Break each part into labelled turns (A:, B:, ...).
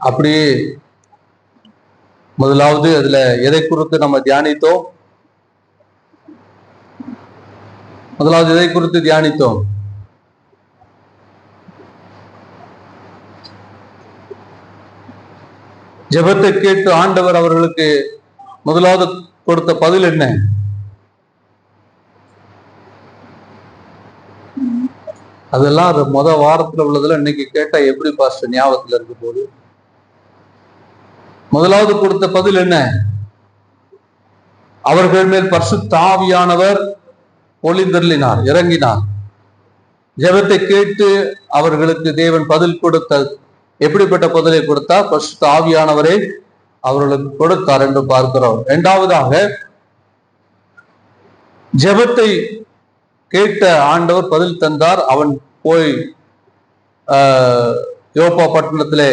A: அப்படியே முதலாவது அதுல எதை குறித்து நம்ம தியானித்தோம்? முதலாவது எதை குறித்து தியானித்தோம்? ஜெபத்தை கேட்டு ஆண்டவர் அவர்களுக்கு முதலாவது கொடுத்த பதில் என்ன? அதெல்லாம் வாரத்துல உள்ளதுல இன்னைக்கு கேட்டா எப்படி பாஸ்டர் ஞாபகத்துல இருக்கு போது? முதலாவது கொடுத்த பதில் என்ன? அவர்கள் மேல் பரிசுத்த ஆவியானவர் பொழிந்தருளினார், இறங்கினார். ஜெபத்தை கேட்டு அவர்களுக்கு தேவன் பதில் கொடுத்த எப்படிப்பட்ட பதிலை கொடுத்தார்? பரிசுத்த ஆவியானவரை அவர்களுக்கு கொடுத்தார் என்று பார்க்கிறோம். இரண்டாவதாக, ஜெபத்தை கேட்ட ஆண்டவர் பதில் தந்தார். அவன் போய் யோப்பா பட்டணத்திலே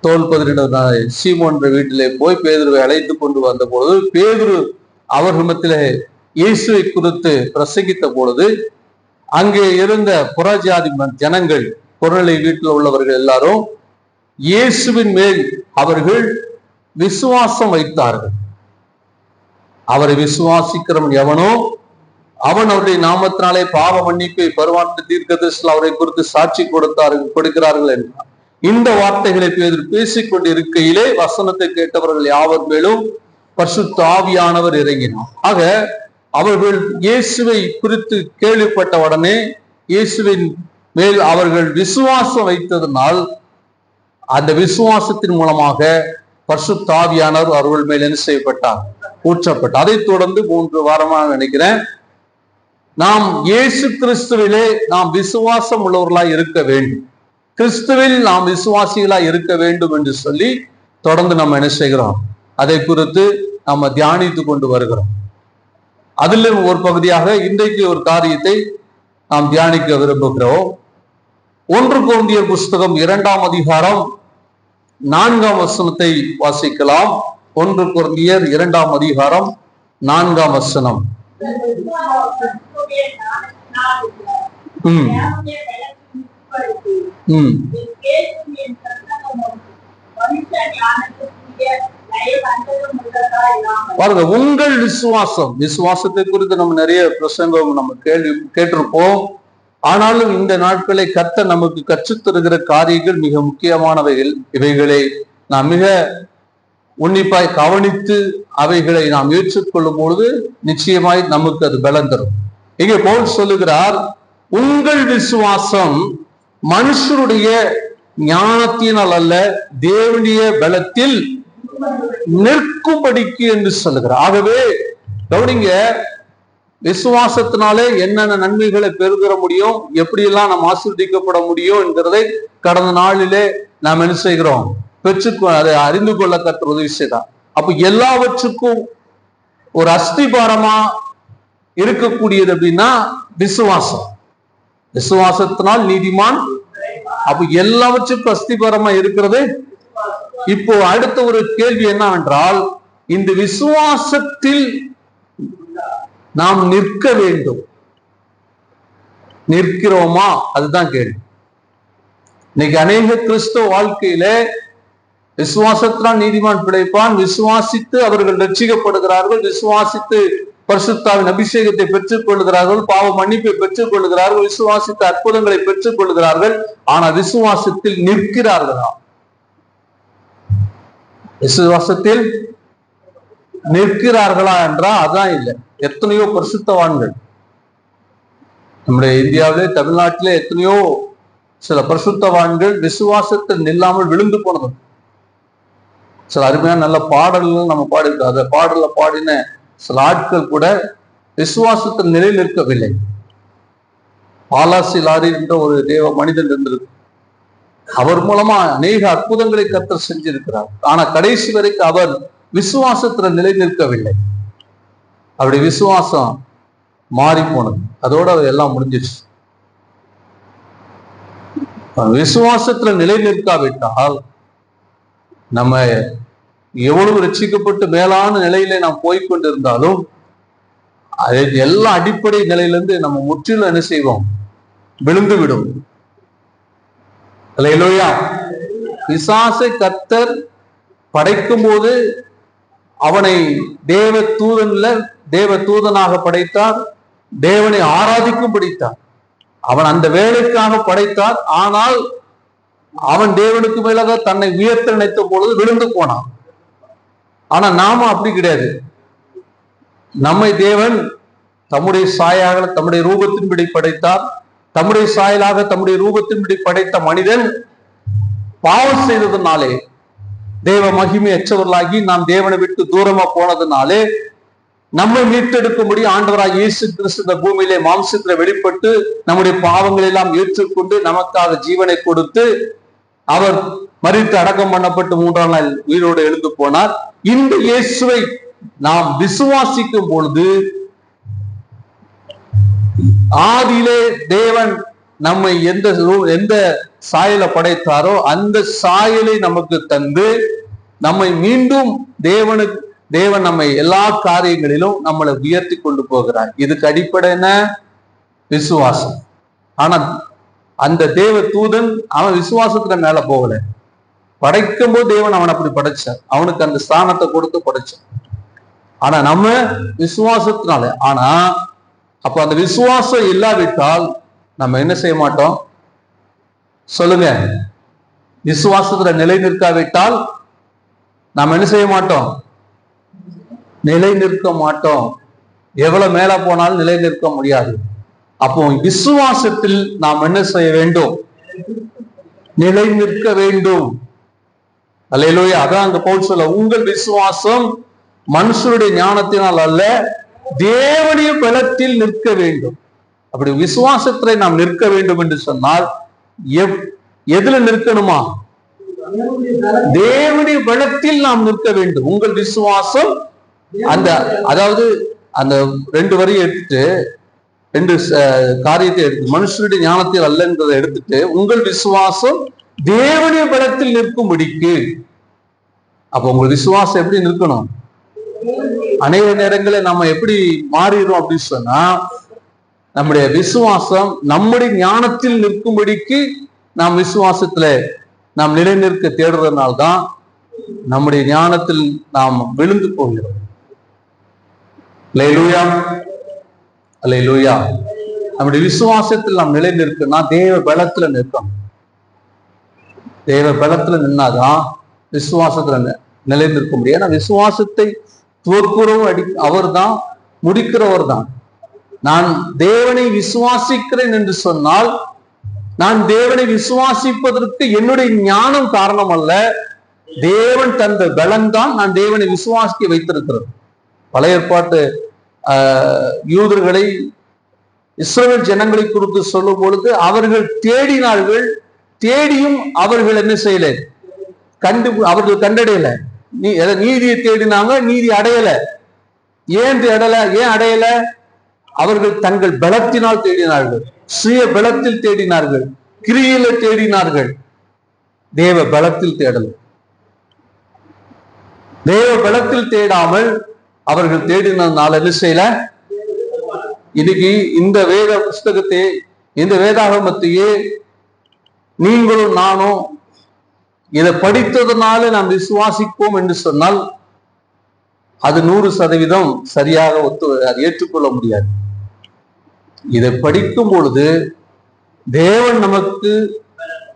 A: தோல் 12 சீமோன் வீட்டிலே போய் பேதுருவை அழைத்து கொண்டு வந்த பொழுது, பேதுரு அவர்களிடத்திலே இயேசுவை குறித்து பிரசங்கித்த பொழுது, அங்கே இருந்த புறஜாதி ஜனங்கள், புறநிலை வீட்டில் உள்ளவர்கள் எல்லாரும் இயேசுவின் மேல் அவர்கள் விசுவாசம் வைத்தார்கள். அவரை விசுவாசிக்கிறவன் எவனோ அவன் அவருடைய நாமத்தினாலே பாவ மன்னிப்பை பருவாட்டு தீர்க்கதரிசிகள் அவரை குறித்து சாட்சி கொடுக்கிறார்கள் என்றார். இந்த வார்த்தைகளை பேசிக் கொண்டு இருக்கையிலே வசனத்தை கேட்டவர்கள் யாவர் மேலும் பரிசுத்த ஆவியானவர் இறங்கினார். ஆக அவர்கள் இயேசுவை குறித்து கேள்விப்பட்ட உடனே இயேசுவின் மேல் அவர்கள் விசுவாசம் வைத்ததனால் அந்த விசுவாசத்தின் மூலமாக பரிசுத்த ஆவியானவர் அவர்கள் மேல் என்ன செய்யப்பட்டார்? ஊற்றப்பட்டார். அதை தொடர்ந்து 3 வாரமாக நினைக்கிறேன், நாம் இயேசு கிறிஸ்துவிலே நாம் விசுவாசம் உள்ளவர்களாய் இருக்க வேண்டும், கிறிஸ்துவில் நாம் விசுவாசிகளாய் இருக்க வேண்டும் என்று சொல்லி தொடர்ந்து நம்ம என்ன செய்கிறோம்? அதை குறித்து நம்ம தியானித்து கொண்டு வருகிறோம். அதிலும் ஒரு பகுதியாக இன்றைக்கு ஒரு காரியத்தை நாம் தியானிக்க விரும்புகிறோம். 1 கொரிந்தியர் புஸ்தகம் 2ஆம் அதிகாரம் 4ஆம் வசனத்தை வாசிக்கலாம். 1 கொரிந்தியர் 2ஆம் அதிகாரம் 4ஆம் வசனம். பாருங்க, உங்கள் விசுவாசம், விசுவாசத்தை குறித்து நம்ம நிறைய பிரசங்கம் நம்ம கேட்டிருப்போம். ஆனாலும் இந்த நாட்களை கர்த்தர் நமக்கு கற்றுத்தருகிற காரியங்கள் மிக முக்கியமானவைகள். இவைகளை நாம் மிக உன்னிப்பாய் கவனித்து அவைகளை நாம் ஏற்றுக்கொள்ளும் பொழுது நிச்சயமாய் நமக்கு அது பலன் தரும். இங்கே பவுல் சொல்லுகிறார், உங்கள் விசுவாசம் மனுஷருடைய ஞானத்தினால் அல்ல, தேவனுடைய பலத்தில் நிற்கும்படிக்கு என்று சொல்லுகிறார். ஆகவே கவனிங்க, விசுவாசத்தினாலே என்னென்ன நன்மைகளை பெறுகிற முடியும், எப்படியெல்லாம் நாம் ஆசீர்வதிக்கப்பட முடியும் என்கிறதை கடந்த நாளிலே நாம் என்ன செய்கிறோம்? அதை அறிந்து கொள்ள கற்ற உதவி செய்தார். அப்ப எல்லாவற்றுக்கும் ஒரு அஸ்திபாரமா இருக்கக்கூடியது அப்படின்னா விசுவாசம். விசுவாசத்தினால் நீதிமான். அப்ப எல்லாவற்றுக்கும் அஸ்திபாரமா இருக்கிறது. இப்போ அடுத்த ஒரு கேள்வி என்னவென்றால், இந்த விசுவாசத்தில் நாம் நிற்க வேண்டும். நிற்கிறோமா? அதுதான் கேள்வி. இன்னைக்கு அநேக கிறிஸ்தவ வாழ்க்கையில விசுவாசத்தினால் நீதிமான் பிழைப்பான், விசுவாசித்து அவர்கள் ரட்சிக்கப்படுகிறார்கள், விசுவாசித்து பரிசுத்தாவின் அபிஷேகத்தை பெற்றுக் கொள்கிறார்கள், பாவ மன்னிப்பை பெற்றுக் கொள்கிறார்கள், விசுவாசித்து அற்புதங்களை பெற்றுக் கொள்கிறார்கள். ஆனா விசுவாசத்தில் நிற்கிறார்களா? விசுவாசத்தில் நிற்கிறார்களா என்றால் அதான் இல்லை. எத்தனையோ பரிசுத்தவான்கள் நம்முடைய இந்தியாவிலே, தமிழ்நாட்டிலே எத்தனையோ சில பரிசுத்தவான்கள் விசுவாசத்தில் நில்லாமல் விழுந்து போனது. சில அருமையான நல்ல பாடல்கள் நம்ம பாடிருக்கோம். அந்த பாடல பாடின சில ஆட்கள் கூட விசுவாசத்தில் நிலை நிற்கவில்லை. பாலாசி லாரி என்ற ஒரு தேவ மனிதன் இருந்திருக்கு. அவர் மூலமா அநேக அற்புதங்களை கர்த்தர் செஞ்சிருக்கிறார். ஆனா கடைசி வரைக்கும் அவர் விசுவாசத்துல நிலை நிற்கவில்லை. அவருடைய விசுவாசம் மாறி போனது. அதோட எல்லாம் முடிஞ்சிருச்சு. விசுவாசத்துல நிலை நிற்காவிட்டால் நம்ம எவ்வளவு ரட்சிக்கப்பட்டு மேலான நிலையில நாம் போய்கொண்டிருந்தாலும் எல்லா அடிப்படை நிலையிலிருந்து நம்ம முற்றிலும் என்ன செய்வோம்? விழுந்து விடும். அல்லேலூயா. பிசாசை கர்த்தர் படைக்கும் போது அவனை தேவ தூதனாக படைத்தார், தேவனை ஆராதிக்கும் படைத்தார். அவன் அந்த வேலைக்காக படைத்தார். ஆனால் அவன் தேவனுக்கு மேலாக தன்னை உயர்த்த நினைத்த பொழுது விழுந்து போனான். ஆனா நாம அப்படி கிடையாது. நம்மை தேவன் தம்முடைய சாயாக தம்முடைய ரூபத்தின்படி படைத்தார். தம்முடைய சாயலாக தம்முடைய ரூபத்தின்படி படைத்த மனிதன் பாவம் செய்ததுனாலே, தேவ மகிமை அற்றவர்களாகி நாம் தேவனை விட்டு தூரமா போனதுனாலே, நம்மை மீட்டெடுக்கும்படி ஆண்டவராக இயேசு கிறிஸ்து இந்த பூமியிலே மாம்சத்துல வெளிப்பட்டு நம்முடைய பாவங்களை எல்லாம் ஏற்றுக்கொண்டு நமக்காக ஜீவனை கொடுத்து அவர் மரித்து அடக்கம் பண்ணப்பட்டு 3ஆம் நாள் உயிரோடு எழுந்து போனார். இந்த இயேசுவை நாம் விசுவாசிக்கும் பொழுது, ஆதியிலே தேவன் நம்மை எந்த சாயல படைத்தாரோ அந்த சாயலை நமக்கு தந்து நம்மை மீண்டும் தேவன் நம்மை எல்லா காரியங்களிலும் நம்மளை உயர்த்தி கொண்டு போகிறார். இதுக்கு அடிப்படை என்ன? விசுவாசம். ஆனா அந்த தேவ தூதன் அவன் விசுவாசத்துல மேல போகல. படைக்கும் போது தேவன் அவன் அப்படி படைச்சார், அவனுக்கு அந்த ஸ்தானத்தை கொடுத்து படைச்சார். ஆனா நம்ம விசுவாசத்தினால, ஆனா அப்ப அந்த விசுவாசம் இல்லாவிட்டால் நம்ம என்ன செய்ய மாட்டோம்? சொல்லுங்க. விசுவாசத்துல நிலை நிற்காவிட்டால் நாம் என்ன செய்ய மாட்டோம்? நிலை நிற்க மாட்டோம். எவ்வளவு மேல போனாலும் நிலை நிற்க முடியாது. அப்போ விசுவாசத்தில் நாம் என்ன செய்ய வேண்டும்? நிலை நிற்க வேண்டும். அல்லேலூயா. அதான் அங்க பவுல் சொல்ல, உங்கள் விசுவாசம் மனுஷருடைய ஞானத்தினால் அல்ல, தேவனுடைய பலத்தில் நிற்க வேண்டும். அப்படி விசுவாசத்திலே நாம் நிற்க வேண்டும் என்று சொன்னால் எதுல நிற்கணுமா? தேவனுடைய பலத்தில் நாம் நிற்க வேண்டும். உங்கள் விசுவாசம் அதாவது அந்த 2 வரியை எடுத்துட்டு 2 காரியத்தை எடுத்து, மனுஷனுடைய ஞானத்தில் அல்லன்றதை எடுத்துட்டு உங்கள் விசுவாசம் தேவனுடைய பலத்தில் நிற்கும்படிக்கு. அப்ப உங்கள் விசுவாசம் எப்படி நிற்கணும்? அநேக நேரங்களில் நம்ம எப்படி மாறிடுறோம் அப்படின்னு சொன்னா, நம்முடைய விசுவாசம் நம்முடைய ஞானத்தில் நிற்கும்படிக்கு நாம் விசுவாசத்துல நாம் நிலை நிற்க தேடுறதுனால்தான் நம்முடைய ஞானத்தில் நாம் விழுந்து போகிறோம். அல்லேலூயா, அல்லேலூயா. நம்முடைய விசுவாசத்தில் நாம் நிலை நிற்கணும்னா தேவ பலத்துல நிற்கணும். தேவ பலத்துல நின்னாதான் விசுவாசத்துல நிலை நிற்க முடியும். ஏன்னா விசுவாசத்தை துவக்குறவர் அவர் தான், முடிக்கிறவர் தான். நான் தேவனை விசுவாசிக்கிறேன் என்று சொன்னால், நான் தேவனை விசுவாசிப்பதற்கு என்னுடைய ஞானம் காரணம் அல்ல, தேவன் தந்த பலன் தான் நான் தேவனை விசுவாசிக்க வைத்திருக்கிறேன். பழைய ஏற்பாட்டு யூதர்களை, இஸ்ரவேல் ஜனங்களை குறித்து சொல்லும் பொழுது அவர்கள் தேடினார்கள், தேடியும் அவர்கள் என்ன செய்யல? அவர்கள் கண்டடையல. நீதியை தேடினாங்க, நீதி அடையல. ஏன் அடையல? அவர்கள் தங்கள் பலத்தினால் தேடினார்கள், சுய பலத்தில் தேடினார்கள், கிரியில தேடினார்கள். தேவ பலத்தில் தேடல. தேவ பலத்தில் தேடாமல் அவர்கள் தேடினதுனால என்ன செய்யல? இன்னைக்கு இந்த வேத புஸ்தகத்தை, இந்த வேதாகமத்தையே நீங்களும் நானும் இதை படித்ததுனால நாம் விசுவாசிப்போம் என்று சொன்னால் அது 100% சரியாக அது ஏற்றுக்கொள்ள முடியாது. இதை படிக்கும் பொழுது தேவன் நமக்கு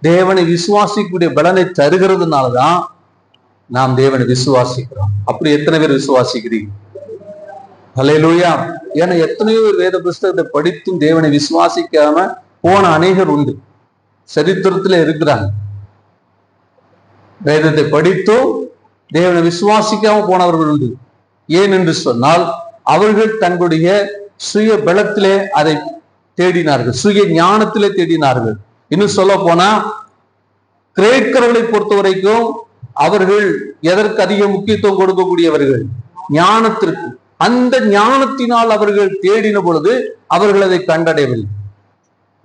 A: தேவனை விசுவாசிக்கக்கூடிய பலனை தருகிறதுனாலதான் நாம் தேவனை விசுவாசிக்கிறோம். அப்படி எத்தனை பேர் விசுவாசிக்கிறீங்க? அல்லேலூயா. ஏன்னா எத்தனையோ வேத புஸ்தகத்தை படித்தும் தேவனை விசுவாசிக்காம போன அநேகர் உண்டு, சரித்திரத்துல இருக்கிறாங்க. வேதத்தை படித்தும் தேவனை விசுவாசிக்காம போனவர்கள் உண்டு. ஏன் என்று சொன்னால் அவர்கள் தங்களுடைய சுய பலத்திலே அதை தேடினார்கள், சுய ஞானத்திலே தேடினார்கள். இன்னும் சொல்ல போனா கிரேக்கர்களை பொறுத்த வரைக்கும் அவர்கள் எதற்கு அதிக முக்கியத்துவம் கொடுக்கக்கூடியவர்கள்? ஞானத்திற்கு. அந்த ஞானத்தினால் அவர்கள் தேடின பொழுது அவர்கள் அதை கண்டடையவில்லை.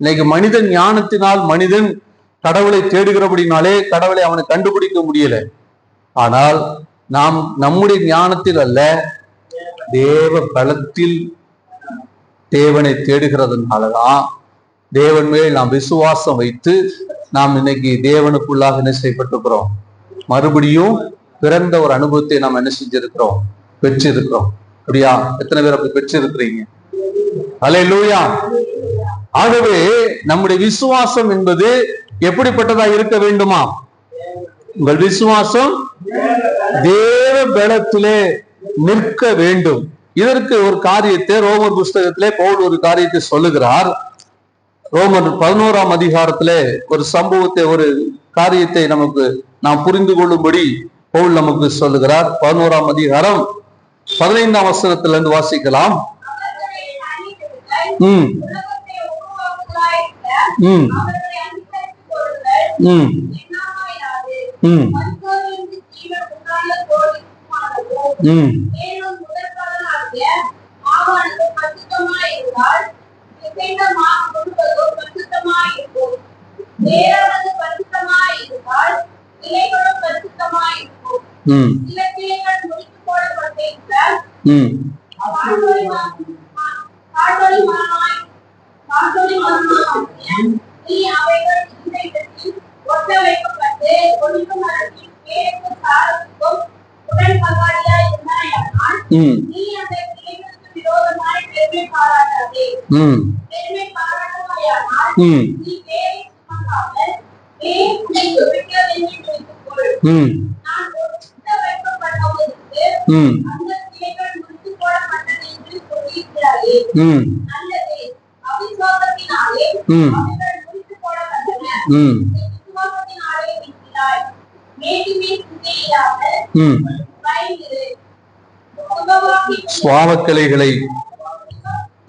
A: இன்னைக்கு மனிதன் ஞானத்தினால் மனிதன் கடவுளை தேடுகிறபடினாலே கடவுளை அவனை கண்டுபிடிக்க முடியல. ஆனால் நாம் நம்முடைய ஞானத்தில் அல்ல, தேவ பலத்தில் தேவனை தேடுகிறதுனாலதான் தேவன் மேல் நாம் விசுவாசம் வைத்து நாம் இன்னைக்கு தேவனுக்குள்ளாக என்ன செய்யப்பட்டிருக்கிறோம், மறுபடியும் பிறந்த ஒரு அனுபவத்தை நாம் என்ன செஞ்சிருக்கிறோம், பெற்றிருக்கிறோம். அப்படியா? எத்தனை பேர் அப்படி பெற்றிருக்கிறீங்க? அல்லேலூயா. ஆகவே நம்முடைய விசுவாசம் என்பது எப்படிப்பட்டதா இருக்க வேண்டுமா? உங்கள் விசுவாசம் தேவ பலத்திலே நிற்க வேண்டும். இதற்கு ஒரு காரியத்தை ரோமர் புஸ்தகத்திலே பவுல் ஒரு காரியத்தை சொல்லுகிறார். ரோமர் 11ஆம் அதிகாரத்திலே ஒரு சம்பவத்தை, ஒரு காரியத்தை நமக்கு நாம் புரிந்து கொள்ளும்படி பவுல் நமக்கு சொல்லுகிறார். 11ஆம் அதிகாரம் 15ஆம் வசனத்திலிருந்து வாசிக்கலாம்.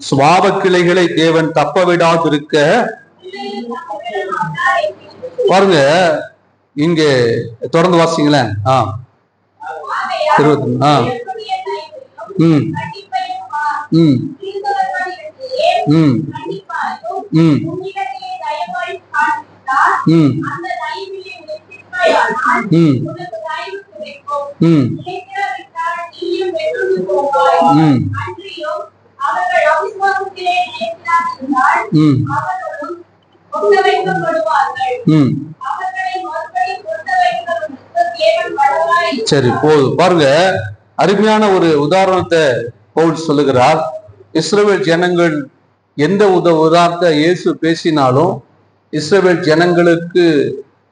A: சுவாபக்கிளைகளை தேவன் தப்ப விடாதிருக்க பாருங்க. இங்க தொடர்ந்து வாசிங்களேன். சரி, போதும். பாருங்க, அருமையான ஒரு உதாரணத்தை பவுல் சொல்லுகிறார். இஸ்ரவேல் ஜனங்கள் எந்த உதாரணத்தை இயேசு பேசினாலும் இஸ்ரவேல் ஜனங்களுக்கு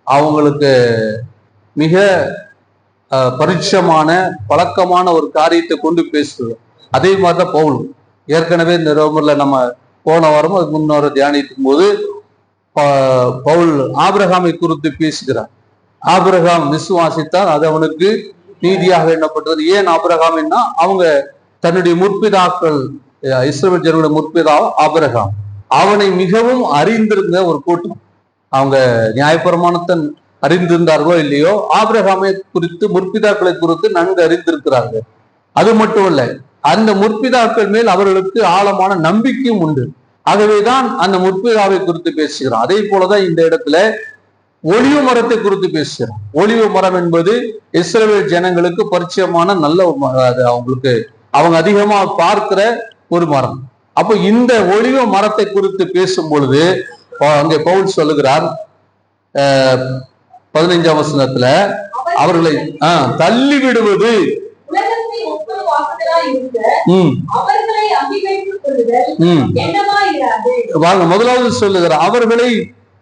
A: அவங்களுக்கு மிக பரிட்சமான பழக்கமான ஒரு காரியத்தை கொண்டு பேசுகிறோம். அதே மாதிரிதான் பவுல் ஏற்கனவே இந்த ரோமர்ல நம்ம போன வாரமும் அது முன்னோரை தியானிக்கும் போது பவுல் ஆபிரகாமை குறித்து பேசுகிறார். ஆபிரகாம் விசுவாசித்தால் அது அவனுக்கு நீதியாக எண்ணப்பட்டது. ஏன் ஆபிரகாம் என்ன? அவங்க தன்னுடைய முற்பிதாக்கள், இஸ்ரவேல் ஜனங்களுடைய முற்பிதா ஆபிரகாம், அவனை மிகவும் அறிந்திருந்த ஒரு கூட்டம். அவங்க நியாயப்பிரமாணத்தை அறிந்திருந்தார்களோ இல்லையோ, ஆபிரகாமை குறித்து, முற்பிதாக்களை குறித்து நன்கு அறிந்திருக்கிறார்கள். அது மட்டும் இல்ல, அந்த முற்பிதாக்கள் மேல் அவர்களுக்கு ஆழமான நம்பிக்கையும் உண்டு. ஆகவேதான் அந்த முற்பிதாவை குறித்து பேசுகிறோம். அதே போலதான் இந்த இடத்துல ஒலிவு மரத்தை குறித்து பேசுகிறோம். ஒலிவு மரம் என்பது இஸ்ரவேல் ஜனங்களுக்கு பரிச்சயமான நல்ல அவங்களுக்கு அவங்க அதிகமா பார்க்கிற ஒரு மரம். அப்போ இந்த ஒலிவு மரத்தை குறித்து பேசும் பொழுது அங்கே பவுல் சொல்லுகிறார் 15ஆம் வசனத்துல, அவர்களை தள்ளி விடுவது, முதலாவது சொல்லுகிறார் அவர்களை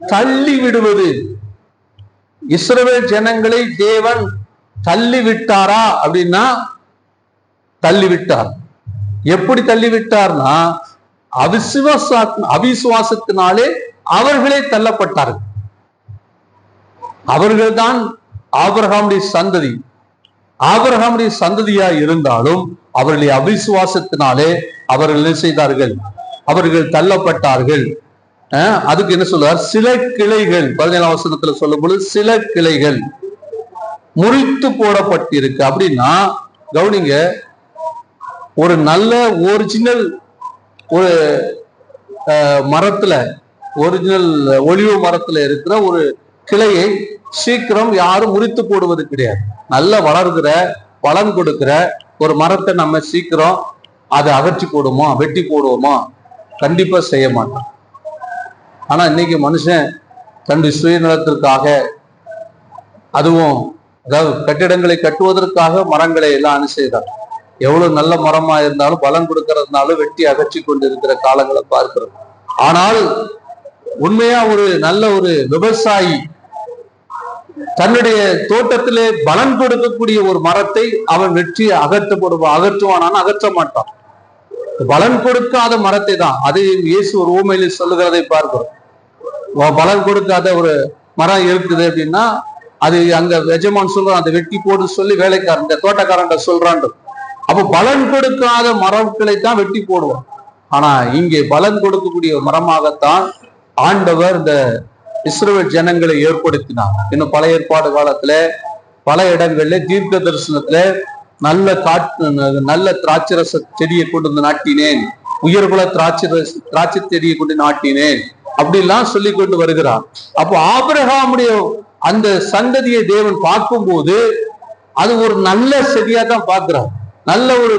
A: தள்ளி விடுவது. இஸ்ரவேல் ஜனங்களை தேவன் தள்ளி விட்டாரா அப்படின்னா தள்ளி விட்டார். எப்படி தள்ளி விட்டார்னா, அவிசுவாசத்தினாலே அவர்களே தள்ளப்பட்டார்கள். அவர்கள்தான் ஆபிரகாமுடைய சந்ததி. ஆபிரகாமுடைய சந்ததியா இருந்தாலும் அவர்களை அவிசுவாசத்தினாலே அவர்கள் என்ன செய்தார்கள்? அவர்கள் தள்ளப்பட்டார்கள். அதுக்கு என்ன சொல்றார்? சில கிளைகள் 17ஆம் வசனத்துல சொல்லும் பொழுது சில கிளைகள் முறித்து போடப்பட்டிருக்கு. அப்படின்னா கவனிங்க, ஒரு நல்ல ஒரிஜினல் ஒரு மரத்துல, ஒரிஜினல் ஒலிவு மரத்துல இருக்கிற ஒரு கிளையை சீக்கிரம் யாரும் முறித்து போடுவது கிடையாது. நல்ல வளர்கிற பலன் கொடுக்கிற ஒரு மரத்தை நம்ம சீக்கிரம் அதை அகற்றி போடுவோமா, வெட்டி போடுவோமா? கண்டிப்பா செய்ய மாட்டோம். ஆனா இன்னைக்கு மனுஷன் தன்னுடைய சுயநலத்திற்காக, அதுவும் அதாவது கட்டிடங்களை கட்டுவதற்காக மரங்களை எல்லாம் அனுசரித்தார். எவ்வளவு நல்ல மரமா இருந்தாலும் பலன் கொடுக்கறதுனாலும் வெட்டி அகற்றி கொண்டு இருக்கிற காலங்களை பார்க்கிறோம். ஆனால் உண்மையா ஒரு நல்ல ஒரு விவசாயி தன்னுடைய தோட்டத்திலே பலன் கொடுக்கக்கூடிய ஒரு மரத்தை அவன் வெற்றி அகற்றுவானான்னு அகற்ற மாட்டான். பலன் கொடுக்காத மரத்தை தான், அது இயேசு ஒரு ஊமையில சொல்லுகிறதை பார்க்கிறோம். பலன் கொடுக்காத ஒரு மரம் இருக்குது அப்படின்னா அது அங்க எஜமான் சொல்றான், அதை வெட்டி போட்டு சொல்லி வேலைக்காரன் இந்த தோட்டக்காரன் சொல்றான். அப்போ பலன் கொடுக்காத மரங்களை தான் வெட்டி போடுவான். ஆனா இங்கே பலன் கொடுக்கக்கூடிய மரமாகத்தான் ஆண்டவர் இந்த இஸ்ரவேல் ஜனங்களை ஏற்படுத்தினார். இன்னும் பழைய ஏற்பாடு காலத்துல பல இடங்கள்ல தீர்க்க தரிசனத்துல நல்ல திராட்சரச செடியை கொண்டு வந்து நாட்டினேன், உயர்குல திராட்சை செடியை கொண்டு நாட்டினேன் அப்படிலாம் சொல்லி கொண்டு வருகிறார். அப்போ ஆபிரகாமுடைய அந்த சந்ததியை தேவன் பார்க்கும்போது அது ஒரு நல்ல செடியா தான் பார்க்கிறார், நல்ல ஒரு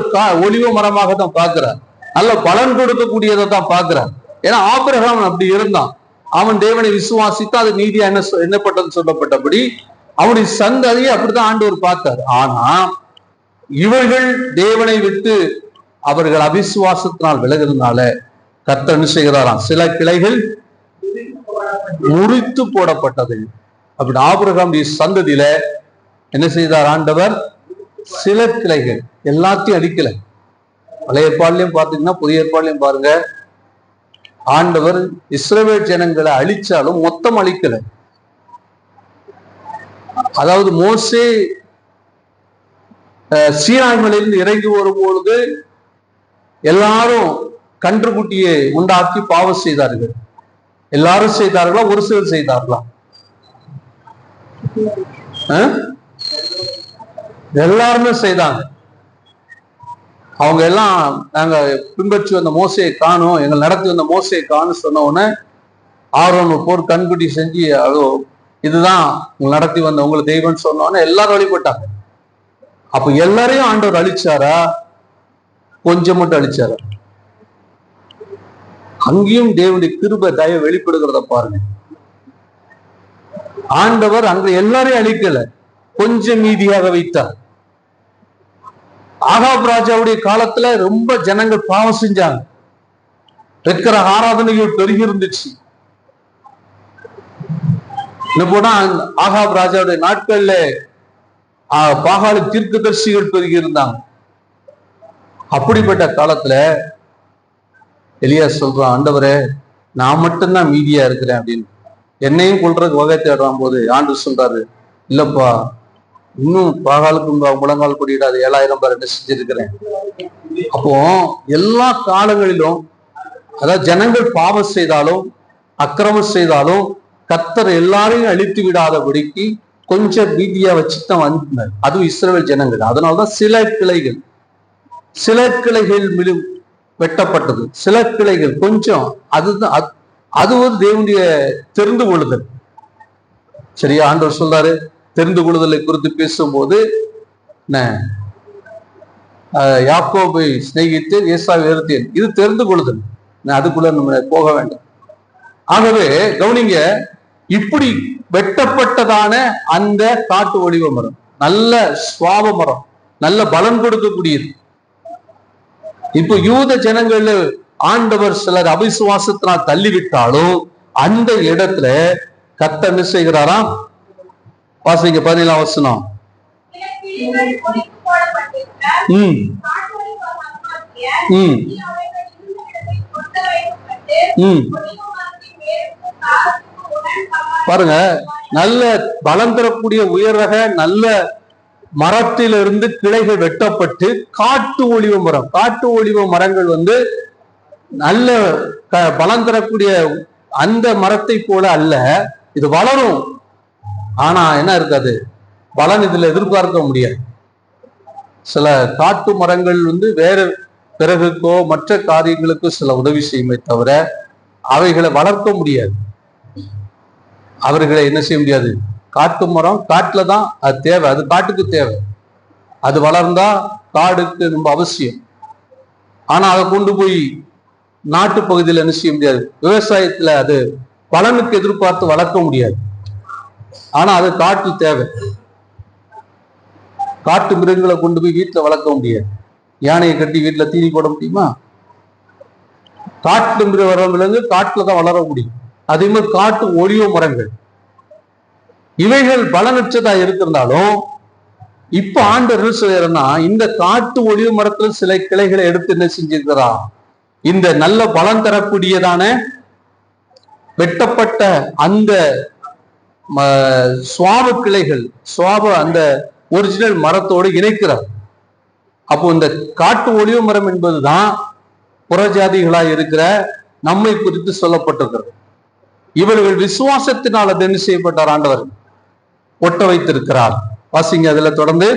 A: ஒலிவ மரமாக தான் பார்க்கிறார், நல்ல பலன் கொடுக்கக்கூடியதை தான் பார்க்கிறார். ஏன்னா ஆபிரகாம் அப்படி இருந்தான், அவன் தேவனை விசுவாசித்து அது நீதியா என்னப்பட்டது சொல்லப்பட்டபடி அவனுடைய சந்ததியை அப்படித்தான் ஆண்டவர் பார்த்தார். ஆனா இவர்கள் தேவனை விட்டு அவர்கள் அவிசுவாசத்தினால் விலகிறதுனால கர்த்தர் என்ன செய்கிறாராம், சில கிளைகள் முறித்து போடப்பட்டது. அப்படி ஆபிரகாம் சந்ததியில என்ன செய்தார் ஆண்டவர், சில கிளைகள் எல்லாத்தையும் அடிக்கல. பழைய ஏற்பாடுலையும் பார்த்தீங்கன்னா புதிய ஏற்பாடுலையும் பாருங்க, ஆண்டவர் இஸ்ரவேல் ஜனங்களை அழிச்சாலும் மொத்தம் அழிக்கல. அதாவது மோசே சீனாய் மலையிலிருந்து இறங்கி வரும்பொழுது எல்லாரும் கன்றுக்குட்டியை உண்டாக்கி பாவம் செய்தார்கள். எல்லாரும் செய்தார்களா, ஒரு சிலர் செய்தார்களா? எல்லாருமே செய்தாங்க. அவங்க எல்லாம் நாங்க பின்பற்றி வந்த மோசையை காணும், எங்கள் நடத்தி வந்த மோசையை காணும் சொன்ன உடனே ஆரோன் போர் கண்குட்டி செஞ்சு அதோ இதுதான் நடத்தி வந்த உங்களை தெய்வம்னு சொன்னோன்னே எல்லாரும் வழிபட்டாங்க. அப்ப எல்லாரையும் ஆண்டவர் அழிச்சாரா, கொஞ்சம் மட்டும் அழிச்சாரா? அங்கேயும் தேவனுடைய கிருபை தயவு வெளிப்படுகிறத பாருங்க. ஆண்டவர் அங்க எல்லாரையும் அழிக்கல, கொஞ்சம் மீதியாக வைத்தார். ஆகாப் ராஜாவுடைய காலத்துல ரொம்ப ஜனங்கள் பாவம் செஞ்சாங்க, வைக்கிற ஆராதனைகள் பெருகி இருந்துச்சு. என்ன போனா ஆகாப் ராஜாவுடைய நாட்கள்ல பாகாலி தீர்க்கதரிசிகள் பெருகி இருந்தாங்க. அப்படிப்பட்ட காலத்துல எலியா சொல்றான், ஆண்டவரே நான் மட்டும்தான் மீதியா இருக்கிறேன் அப்படின்னு. என்னையும் கொள்றதுக்கு வகை தேடுறான் போது ஆண்டு சொல்றாரு, இல்லப்பா இன்னும் பாகாலுக்கு முழங்கால் கொடியிடாது 7000 பேர் என்ன செஞ்சிருக்கிறேன். அப்போ எல்லா காலங்களிலும் அதாவது ஜனங்கள் பாவம் செய்தாலும் அக்கிரமம் செய்தாலும் கர்த்தர் எல்லாரையும் அழித்து விடாதபடிக்கு கொஞ்சம் பீதியா வச்சுதான் வந்தார். அதுவும் இஸ்ரவேல் ஜனங்கள். அதனாலதான் சில கிளைகள் வெட்டப்பட்டது, சில கிளைகள் கொஞ்சம். அதுதான் அது ஒரு தேவனுடைய தெரிந்து கொள்ளுதல். சரியா? ஆண்டவர் சொல்றாரு தெரிந்து கொள்ளுதலை குறித்து பேசும்போது, யாக்கோபை சிநேகித்து ஏசாவை வெறுத்தேன், இது தெரிந்து கொள்ளுதல். அதுக்குள்ள நம்ம போக வேண்டாம். ஆகவே கவனிங்க, இப்படி வெட்டப்பட்டதான அந்த காட்டு ஒலிவ மரம் நல்ல சுவாப மரம், நல்ல பலன் கொடுக்கக்கூடியது. இப்போ யூத ஜனங்கள்ல ஆண்டவர் சிலர் அவிசுவாசத்தினால் தள்ளிவிட்டாலும் அந்த இடத்துல கர்த்தர் என்ன செய்கிறாராம்? வாசிங்க 17ஆம் வசனம். பாருங்க, நல்ல பலம் தரக்கூடிய உயர்ரக நல்ல மரத்திலிருந்து கிளைகள் வெட்டப்பட்டு காட்டு ஒலிவ மரம், காட்டு ஒலிவ மரங்கள் நல்ல பலம் தரக்கூடிய அந்த மரத்தை போல அல்ல, இது வளரும். ஆனா என்ன இருக்காது, பலன் இதுல எதிர்பார்க்க முடியாது. சில காட்டு மரங்கள் வேற பிறகுக்கோ மற்ற காரியங்களுக்கோ சில உதவி செய்யுமே தவிர அவைகளை வளர்க்க முடியாது. அவர்களை என்ன செய்ய முடியாது. காட்டு மரம் காட்டுல தான் அது தேவை, அது காட்டுக்கு தேவை, அது வளர்ந்தா காடுக்கு ரொம்ப அவசியம். ஆனா அதை கொண்டு போய் நாட்டு பகுதியில் என்ன செய்ய முடியாது. விவசாயத்துல அது பலனுக்கு எதிர்பார்த்து வளர்க்க முடியாது. ஆனா அது காட்டு தேவை. காட்டு மிருகங்களை கொண்டு போய் வீட்டுல வளர்க்க முடியாது. யானையை கட்டி வீட்டுல தீனி போட முடியுமா? காட்டு விலங்கு காட்டுல தான் வளர முடியும். அதே மாதிரி காட்டு ஒளிவ மரங்கள் இவைகள் பலனற்றதா இருக்கிறதாலும் இப்ப ஆண்டவர் சொல்றாருன்னா, இந்த காட்டு ஒளிவு மரத்துல சில கிளைகளை எடுத்து என்ன செஞ்சிருக்கிறா, இந்த நல்ல பலன் தரக்கூடியதான வெட்டப்பட்ட அந்த சுவாப கிளைகள், அந்த ஒரிஜினல் மரத்தோடு இணைக்கிறார். அப்போ இந்த காட்டு ஒளிவு மரம் என்பதுதான் புறஜாதிகளாய் இருக்கிற நம்மை குறித்து சொல்லப்பட்டிருக்கிறது. இவர்கள் விசுவாசத்தினால் அது என்ன செய்யப்பட்டார், ஆண்டவர் ஒட்ட வைத்திருக்கிறார். வாசிங்க அதுல தொடர்ந்து.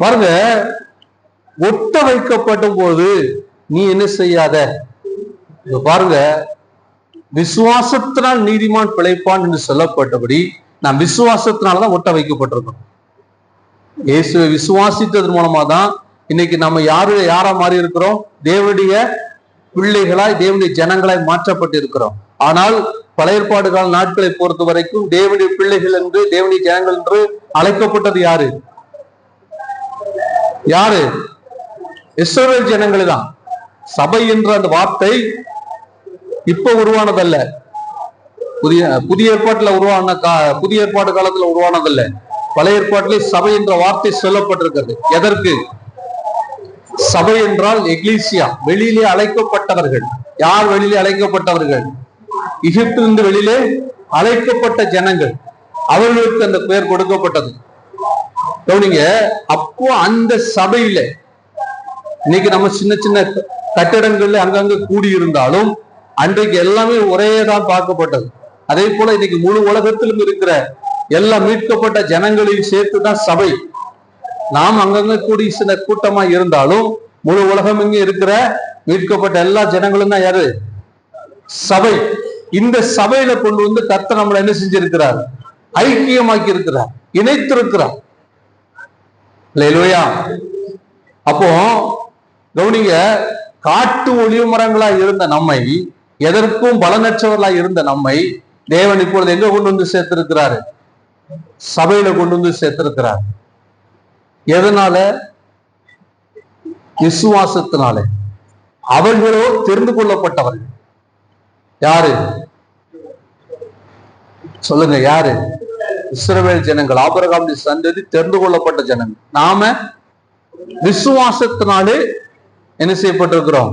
A: பாருங்க, ஒட்ட வைக்கப்படும் போது நீ என்ன செய்யாத, பாருங்க, விசுவாசத்தினால் நீதிமான் பிழைப்பான் என்று சொல்லப்பட்டபடி நாம் விசுவாசத்தினாலதான் ஒட்ட வைக்கப்பட்டிருக்கோம். இயேசுவை விசுவாசித்ததன் மூலமா தான் இன்னைக்கு நம்ம யாரா மாறி இருக்கிறோம், தேவனுடைய பிள்ளைகளாய் தேவனுடைய ஜனங்களாய் மாற்றப்பட்டு இருக்கிறோம். ஆனால் பழைய ஏற்பாடு கால நாட்களை பொறுத்த வரைக்கும் தேவனுடைய பிள்ளைகள் என்று, தேவனுடைய ஜனங்கள் என்று அழைக்கப்பட்டது யாரு? இஸ்ரவேல் ஜனங்கள் தான். சபை என்ற அந்த வார்த்தை இப்ப உருவானதல்ல, புதிய ஏற்பாட்டுல புதிய ஏற்பாடு காலத்துல உருவானதல்ல. பழைய ஏற்பாட்டிலே சபை என்ற வார்த்தை சொல்லப்பட்டிருக்கிறது. எதற்கு? சபை என்றால் எக்லீசியா, வெளியிலே அழைக்கப்பட்டவர்கள். யார் வெளியிலே அழைக்கப்பட்டவர்கள்? எகிப்திலிருந்து வெளியிலே அழைக்கப்பட்ட ஜனங்கள், அவர்களுக்கு அந்த பெயர் கொடுக்கப்பட்டது. கவனிங்க, அப்போ அந்த சபையில இன்னைக்கு நம்ம சின்ன சின்ன கட்டிடங்கள்ல அங்கங்க கூடியிருந்தாலும் அன்றைக்கு எல்லாமே ஒரேதான் பார்க்கப்பட்டது. அதே போல இன்னைக்கு முழு உலகத்திலும் இருக்கிற எல்லா மீட்கப்பட்ட ஜனங்களையும் சேர்த்துதான் சபை. நாம் அங்கங்க கூடி சில கூட்டமா இருந்தாலும் முழு உலகம் இங்க இருக்கிற மீட்கப்பட்ட எல்லா ஜனங்களும் தான் யாரு? சபை. இந்த சபையில கொண்டு வந்து கர்த்தர் நம்மளை என்ன செஞ்சிருக்கிறார்? ஐக்கியமாக்கி இருக்கிறார், இணைத்திருக்கிறார். இல்லையா? அப்போ கவுனிங்க, காட்டு ஒளிவு மரங்களா இருந்த நம்மை, எதற்கும் பலனற்றவர்களா இருந்த நம்மை தேவன் இப்பொழுது எங்க கொண்டு வந்து சேர்த்திருக்கிறாரு? சபையில கொண்டு வந்து சேர்த்திருக்கிறார். எதனால? விசுவாசத்தினால. அவர்களோ தெரிந்து கொள்ளப்பட்டவர்கள். யாரு சொல்லுங்க? யாரு? இஸ்ரவேல் ஜனங்கள், ஆபிரகாமுடைய சந்ததி, தெரிந்து கொள்ளப்பட்ட ஜனங்கள். நாம விசுவாசத்தினாலே என்ன செய்யப்பட்டிருக்கிறோம்?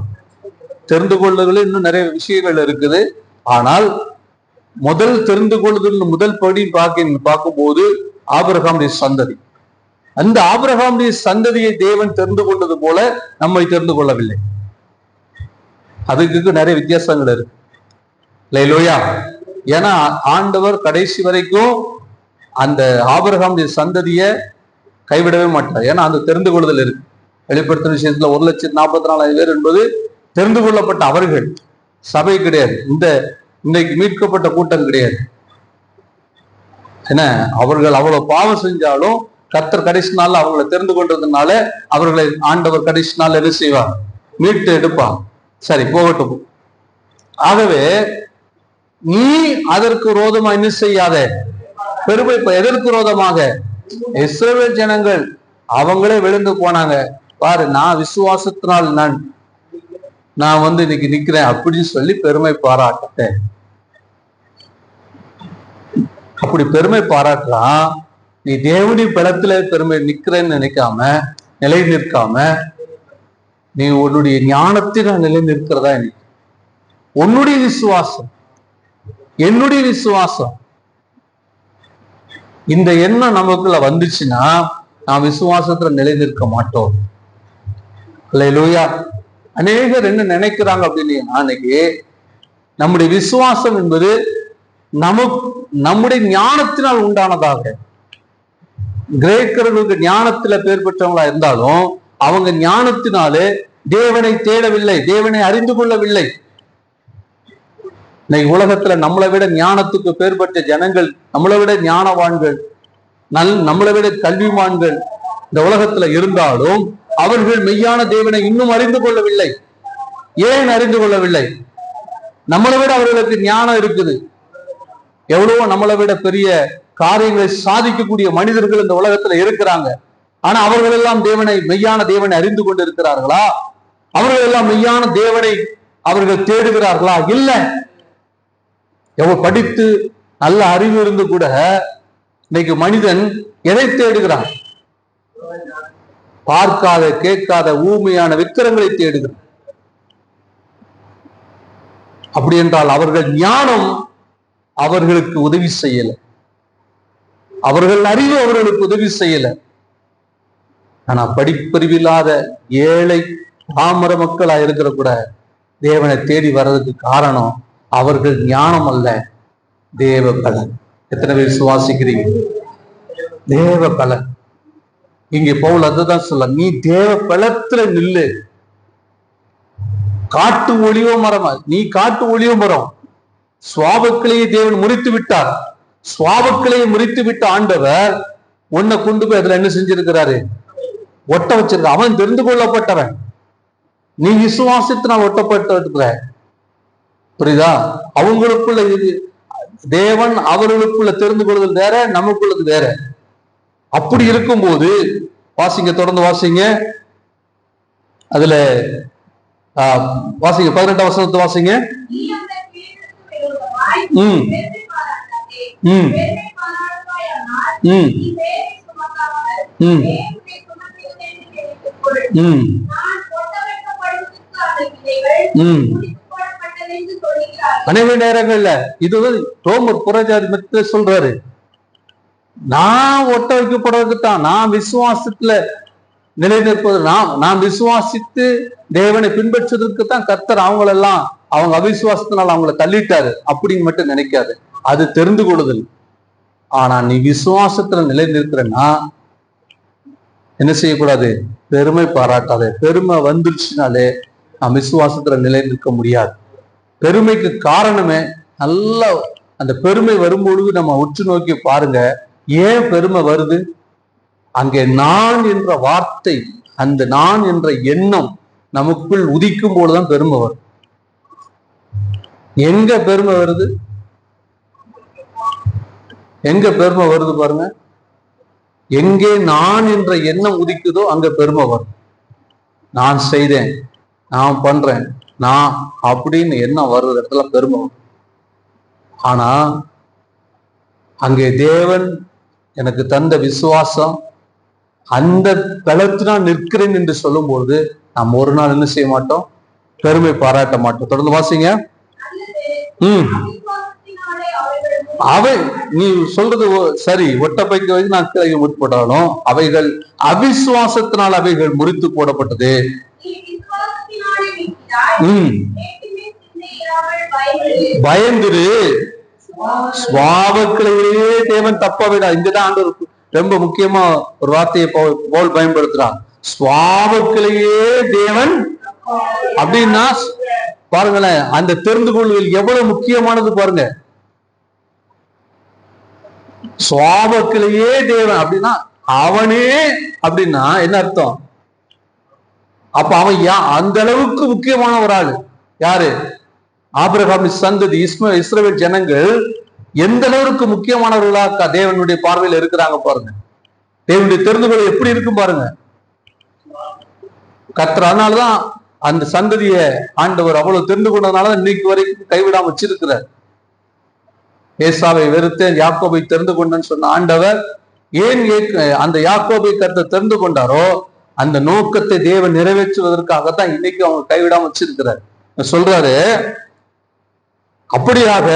A: தெரிந்து கொள்ளுதல் இன்னும் நிறைய விஷயங்கள் இருக்குது. ஆனால் முதல் தெரிந்து கொள்ளுதல் முதல் படி பார்க்கும்போது ஆபிரகாமுடைய சந்ததி. அந்த ஆபிரகாமுடைய சந்ததியை தேவன் தெரிந்து கொண்டது போல நம்மை தெரிந்து கொள்ளவில்லை. அதுக்கு நிறைய வித்தியாசங்கள் இருக்கு. இல்லையா? ஏன்னா ஆண்டவர் கடைசி வரைக்கும் அந்த ஆபிரகாமுடைய சந்ததியை கைவிடவே மாட்டார். ஏன்னா அந்த தெரிந்து கொள்ளுதல் இருக்கு. வெளிப்படுத்தின விஷயத்துல 1,44,000 பேர் என்பது தெரிந்து கொள்ளப்பட்ட அவர்கள், சபை கிடையாது. இன்னைக்கு மீட்கப்பட்ட கூட்டம் கிடையாது. என்ன, அவர்கள் அவ்வளவு பாவம் செஞ்சாலும் கர்த்தர் கடைசி நாள்ல அவங்களை தெரிந்து கொண்டதுனால அவர்களை ஆண்டவர் கடைசி நாள் என்ன செய்வார்? மீட்டு எடுப்பான். சரி, போகட்டும். ஆகவே நீ அதற்கு விரோதமா என்ன செய்யாத, பெருமை. எதற்கு விரோதமாக? இஸ்ரவேல் ஜனங்கள் அவங்களே விழுந்து போனாங்க. பாரு, நான் விசுவாசத்தினால் நான் இன்னைக்கு நிக்கிறேன் அப்படின்னு சொல்லி பெருமை பாராட்டேன். அப்படி பெருமை பாராட்டுறான். நீ தேவனுடைய பலத்துல பெருமை நிக்கிறேன்னு நினைக்காம, நிலை நிற்காம, நீ உன்னுடைய ஞானத்தினால் நிலை நிற்கிறதா? உன்னுடைய விசுவாசம், என்னுடைய விசுவாசம், இந்த எண்ணம் நமக்குள்ள வந்துச்சுன்னா நாம் விசுவாசத்துல நிலை நிற்க மாட்டோம். அல்லேலூயா. அநேகர் என்ன நினைக்கிறாங்க அப்படின்னு, அன்னைக்கு நம்முடைய விசுவாசம் என்பது நம்முடைய ஞானத்தினால் உண்டானதாக. கிரேக்கர்களுக்கு ஞானத்துல பேர் பெற்றவங்களா இருந்தாலும் அவங்க ஞானத்தினாலே தேவனை தேடவில்லை, தேவனை அறிந்து கொள்ளவில்லை. இன்னைக்கு உலகத்துல நம்மளை விட ஞானத்துக்கு பேர் பெற்ற ஜனங்கள், நம்மளை விட ஞானவான்கள், நம்மளை விட கல்விமான்கள் இந்த உலகத்துல இருந்தாலும் அவர்கள் மெய்யான தேவனை இன்னும் அறிந்து கொள்ளவில்லை. ஏன் அறிந்து கொள்ளவில்லை? நம்மளை விட அவர்களுக்கு ஞானம் இருக்குது. எவ்வளவோ நம்மளை விட பெரிய காரியங்களை சாதிக்கக்கூடிய மனிதர்கள் இந்த உலகத்துல இருக்கிறாங்க. ஆனா அவர்கள் எல்லாம் மெய்யான தேவனை அறிந்து கொண்டு இருக்கிறார்களா? அவர்கள் எல்லாம் மெய்யான தேவனை அவர்கள் தேடுகிறார்களா? இல்லை. எவ்வளவு படித்து நல்ல அறிவு இருந்து கூட இன்னைக்கு மனிதன் எதை தேடுகிறான்? பார்க்காத கேட்காத ஊமையான விக்கிரங்களை தேடுகிறான். அப்படி என்றால் அவர்கள் ஞானம் அவர்களுக்கு உதவி செய்யல, அவர்கள் அறிவு அவர்களுக்கு உதவி செய்யல. ஆனா படிப்பறிவில்லாத ஏழை பாமர மக்களா இருக்கிற கூட தேவனை தேடி வர்றதுக்கு காரணம் அவர்கள் ஞானம் அல்ல, தேவ பலன். எத்தனை பேர் விசுவாசிக்கிறீங்க? தேவ பலன். இங்க பவுல் அதுதான் சொல்ல, நீ தேவ பலத்துல நில்லு. காட்டு ஒளிவ மரமா நீ, காட்டு ஒளிவ மரம். சுவாபக்கிளையை தேவன் முறித்து விட்டார். சுவாபக்கிளையை முறித்து விட்ட ஆண்டவர் உன்னை கொண்டு போய் அதுல என்ன செஞ்சிருக்கிறாரு? ஒட்ட வச்சிருக்க. அவன் தெரிந்து கொள்ளப்பட்டவன், நீ விசுவாசத்தினால் ஒட்டப்பட்டிருக்கிற. புரியுதா? அவங்களுக்குள்ள தேவன் அவர்களுக்குள்ள தெரிந்து கொள்வது வேற, நமக்குள்ளது வேற. அப்படி இருக்கும்போது வாசிங்க, தொடர்ந்து வாசிங்க. அதுல வாசிங்க 18ஆம் வசனத்தை வாசிங்க. அநேக நேரங்கள்ல இது ரோமர் புறஜாதி மத்திய சொல்றாரு, நான் ஒட்ட வைக்கப்படுறதுதான், நான் விசுவாசத்துல நிலைநிற்பது, நான் விசுவாசித்து தேவனை பின்பற்றுவதற்கு தான் கர்த்தர் அவங்களெல்லாம் அவங்க அவிசுவாசத்தினால் அவங்கள தள்ளிட்டாரு அப்படின்னு மட்டும் நினைக்காது. அது தெரிந்து கொள்ளுதல். ஆனா நீ விசுவாசத்துல நிலை நிற்கிறன்னா என்ன செய்யக்கூடாது? பெருமை பாராட்டாதே. பெருமை வந்துருச்சுனாலே நான் விசுவாசத்துல நிலை நிற்க முடியாது. பெருமைக்கு காரணமே நல்ல அந்த பெருமை வரும்பொழுது நம்ம உற்று நோக்கி பாருங்க, ஏன் பெருமை வருது? அங்கே நான் என்ற வார்த்தை, அந்த நான் என்ற எண்ணம் நமக்குள் உதிக்கும் போதுதான் பெருமை வரும். எங்க பெருமை வருது? எங்க பெருமை வருது பாருங்க. எங்கே நான் என்ற எண்ணம் உதிக்குதோ அங்க பெருமை வரும். நான் செய்தேன், நான் பண்றேன், நான் அப்படின்னு எண்ணம் வர்ற இடத்துல பெருமை வரும். ஆனா அங்கே தேவன் எனக்கு தந்த விசுவாசம், அந்த பலத்தில் நான் நிற்கிறேன் என்று சொல்லும்போது நாம் ஒரு நாள் என்ன செய்ய மாட்டோம்? பெருமை பாராட்ட மாட்டோம். தொடர்ந்து வாசிங்க. அவை நீ சொல்றது சரி, ஒட்டப்பைக்கு வைத்து நான் கிளை முற்பட்டாலும் அவைகள் அவிசுவாசத்தினால் அவைகள் முறித்து போடப்பட்டது. பயந்துரு, சுவாபக்கிளையே தேவன் தப்ப விட. இங்கதான் ஆண்டவர் ரொம்ப முக்கியமா ஒரு வார்த்தையை போல் பயன்படுத்துறான். சுவாபக்கிளையே தேவன் அப்படின்னா பாருங்களேன், அந்த தெரிந்து கொள்ளுதல் எவ்வளவு முக்கியமானது பாருங்க. சுவாபக்கிளையே தேவன் அப்படின்னா அவனே அப்படின்னா என்ன அர்த்தம்? அப்ப அவன் அந்த அளவுக்கு முக்கியமான ஒரு ஆளு. யாரு? ஆபிரகாமின் சந்ததி இஸ்ரவேல் ஜனங்கள் எந்த அளவுக்கு முக்கியமானவர்களா தேவனுடைய பார்வையில் இருக்கிறாங்க பாருங்க. தேவனுடைய தெரிந்து கொள்ள எப்படி இருக்கும் பாருங்க. கர்த்தர் அதனாலதான் அந்த சந்ததிய ஆண்டவர் அவ்வளவு தெரிந்து கொண்டதுனாலதான் இன்னைக்கு வரைக்கும் கைவிடாம வச்சிருக்கிறார். ஏசாவை வெறுத்தேன், யாக்கோபை தெரிந்து கொண்டேன்னு சொன்ன ஆண்டவர் ஏன் அந்த யாக்கோபை கர்த்தர் தெரிந்து கொண்டாரோ அந்த நோக்கத்தை தேவன் நிறைவேற்றுவதற்காகத்தான் இன்னைக்கு அவங்க கைவிடாம வச்சிருக்கிறார். சொல்றாரு அப்படியாக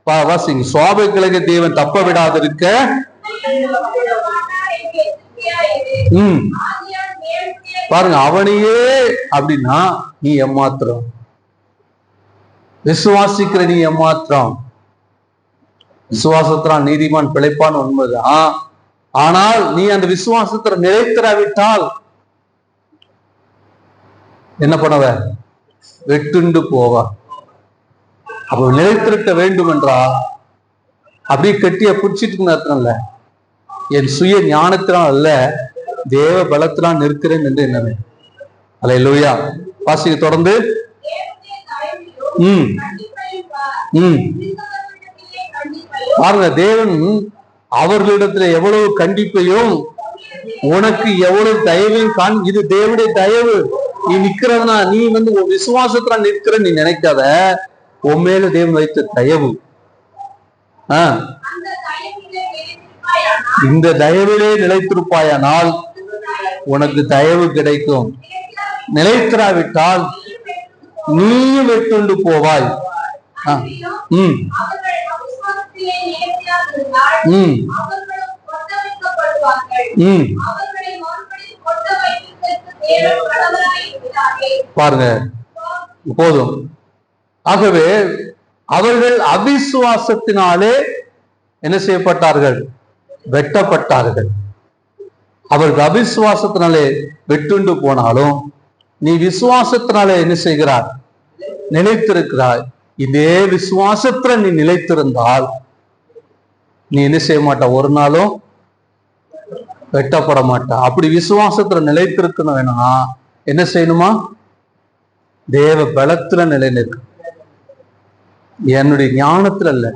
A: வாசிங்க, சுவாபக்கிளைய தேவன் தப்ப விடாதிருக்க பாருங்க. அவனையே அப்படின்னா நீ ஏமாத்திரம், விசுவாசிக்கிற நீ ஏமாத்திரம். விசுவாசத்தினால் நீதிமான் பிழைப்பான் உண்மைதான். ஆனால் நீ அந்த விசுவாசத்துல நிலைத்திராவிட்டால் என்ன பண்ணவ? வெட்டுண்டு போவ. அப்ப நிலைத்திருக்க வேண்டும் என்றா அப்படியே கட்டிய பிடிச்சிட்டு அர்த்தம் இல்ல. என் சுய ஞானத்தினால் அல்ல, தேவ பலத்தினால் நிற்கிறேன் என்று என்னவே. அல்லேலூயா. வாசிக்க தொடர்ந்து. பாருங்க, தேவன் அவர்களிடத்துல எவ்வளவு கண்டிப்பையும் உனக்கு எவ்வளவு தயவையும் இது தேவனுடைய தயவு. நீ நிக்கிறதுனா, நீ விசுவாசத்துல நிற்கிற நீ நினைக்காத, உண்மையில தேவன் வைத்த தயவு. இந்த தயவிலே நிலைத்திருப்பாயானால் உனக்கு தயவு கிடைக்கும். நிலைத்திராவிட்டால் நீயும் வெட்டுண்டு போவாய். பாருங்க, போதும். ஆகவே அவர்கள் அவிசுவாசத்தினாலே என்ன செய்யப்பட்டார்கள்? வெட்டப்பட்டார்கள். அவர்கள் அவிசுவாசத்தினாலே வெட்டுண்டு போனாலும் நீ விசுவாசத்தினாலே என்ன செய்கிறாய்? நிலைத்திருக்கிறாய். இதே விசுவாசத்துல நீ நிலைத்திருந்தால் நீ என்ன செய்ய மாட்ட? ஒரு நாளும் வெட்டப்பட மாட்டா. அப்படி விசுவாசத்துல நிலைத்திருக்கணும் வேணும்னா என்ன செய்யணுமா? தேவ பலத்துல நிலை நிற்க, என்னுடைய ஞானத்துல இல்ல.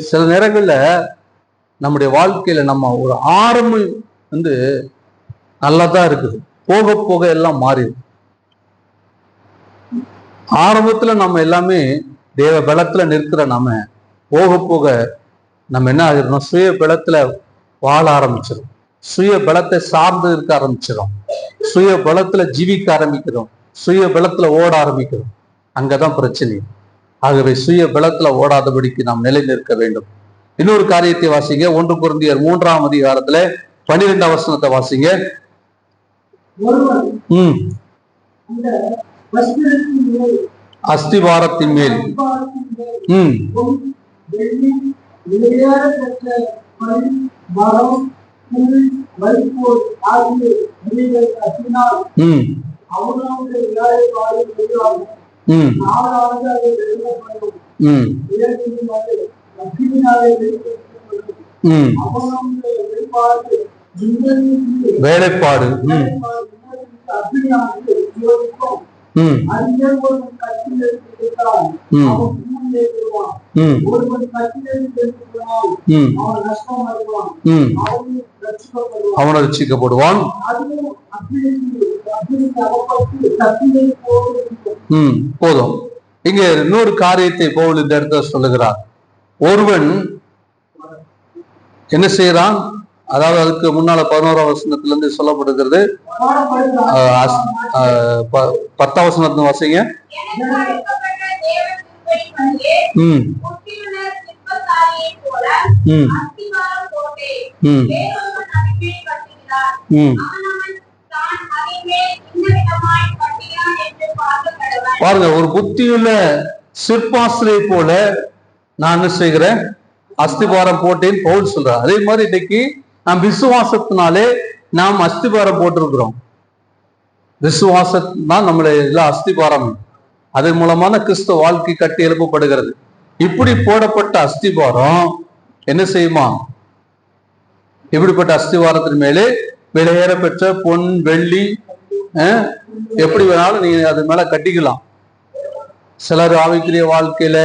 A: சில நேரங்கள்ல நம்முடைய வாழ்க்கையில நம்ம ஒரு ஆரம்பம் நல்லாதான் இருக்குது, போக போக எல்லாம் மாறிடும். ஆரம்பத்துல நம்ம எல்லாமே தேவ பலத்துல நிற்கிற நாம போக போக நம்ம என்ன ஆகிடணும்? சுய பலத்துல வாழ ஆரம்பிச்சிடும், சுய பலத்தை சார்ந்து இருக்க ஆரம்பிச்சிடும், சுய பலத்துல ஜீவிக்க ஆரம்பிக்கிறோம், சுய பலத்துல ஓட ஆரம்பிக்கிறோம். அங்கதான் பிரச்சனை. ஆகவே சுய பலத்துல ஓடாதபடிக்கு நாம் நிலை நிற்க வேண்டும். இன்னொரு காரியத்தை வாசிங்க. 1 கொரிந்தியர் 3ஆம் அதிகாரத்துல 12ஆம் வசனத்தை வாசிங்க. அஸ்திவாரத்தின் மேல் வேலைப்பாடு அவன் ரட்சிக்கப்படுவான். போதும். இங்க இன்னொரு காரியத்தை பவுல் இந்த இடத்துல சொல்லுகிறார். ஒருவன் என்ன செய்யறான்? அதாவது அதுக்கு முன்னால 11ஆம் வசனத்துல இருந்து சொல்லப்படுகிறது. 10ஆம் வசனத்துல வாசிங்க. பாருங்க, ஒரு புத்தியுள்ள சிற்பாசிரியை போல நான் என்ன செய்கிறேன்? அஸ்திபாரம் போட்டேன்னு பவுல் சொல்றார். அதே மாதிரி இன்னைக்கு நாம் விசுவாசத்தினாலே நாம் அஸ்திபாரம் போட்டிருக்கிறோம். விசுவாசம் தான் நம்மளுடைய எல்லா அஸ்திபாரம். அதன் மூலமான கிறிஸ்துவ வாழ்க்கை கட்டி எழுப்பப்படுகிறது. இப்படி போடப்பட்ட அஸ்திபாரம் என்ன செய்யுமா? இப்படிப்பட்ட அஸ்திவாரத்தின் மேலே விலையேற பெற்ற பொன், வெள்ளி, எப்படி வேணாலும் நீங்க அது மேல கட்டிக்கலாம். சிலர் ஆவிக்குரிய வாழ்க்கையில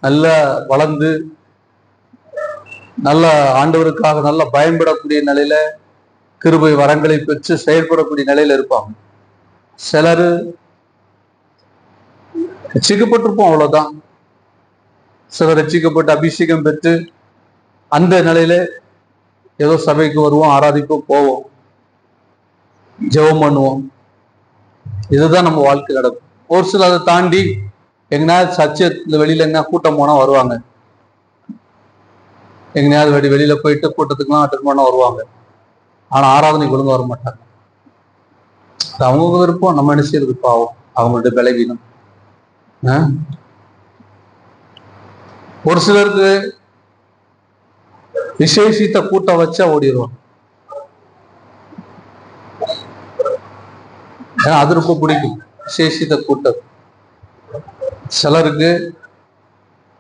A: நல்லா வளர்ந்து நல்ல ஆண்டவருக்காக நல்லா பயன்படக்கூடிய நிலையில கிருபை வரங்களை பெற்று செயல்படக்கூடிய நிலையில இருப்பாங்க. சிலர் ரட்சிக்கப்பட்டிருப்போம், அவ்வளவுதான். சிலர் ரட்சிக்கப்பட்டு அபிஷேகம் பெற்று அந்த நிலையில ஏதோ சபைக்கு வருவோம், ஆராதிப்போம், போவோம், ஜெபம் பண்ணுவோம். இதுதான் நம்ம வாழ்க்கை நடக்கும். ஒரு சில அதை தாண்டி எங்கேயாவது சர்ச்சையில வெளியில என்ன கூட்டம் போனா வருவாங்க, எங்கேயாவது வெளியில போயிட்டு கூட்டத்துக்குலாம் அட்டன் பண்ண வருவாங்க. ஆனா ஆராதனைக்கு ஒழுங்கு வர மாட்டாங்க. அவங்க விருப்பம், நம்ம என்ன செய்யறது? பாவம், அவங்களுடைய பலவீனம். ஒரு சிலருக்கு விசேஷித்த கூட்டம் வச்சா ஓடிடுவாங்க. அது ரொம்ப பிடிக்கும், விசேஷித்த கூட்டம். சிலருக்கு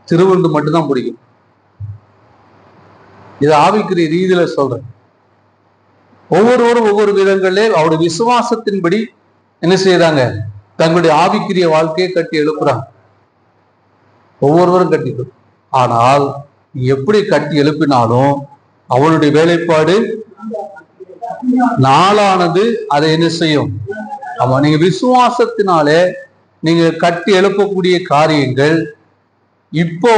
A: திருவிருந்து மட்டும்தான் பிடிக்கும். இது ஆவிக்குரிய ரீதியில சொல்றேன். ஒவ்வொருவரும் ஒவ்வொரு விதங்களிலே அவருடைய விசுவாசத்தின்படி என்ன செய்யறாங்க, தங்களுடைய ஆவிக்குரிய வாழ்க்கையை கட்டி எழுப்புறாங்க. ஒவ்வொருவரும் கட்டி. ஆனால் எப்படி கட்டி எழுப்பினாலும் அவளுடைய வேலைப்பாடு நாளானது அதை என்ன செய்யும். ஆமா, நீங்க விசுவாசத்தினாலே நீங்க கட்டி எழுப்பக்கூடிய காரியங்கள் இப்போ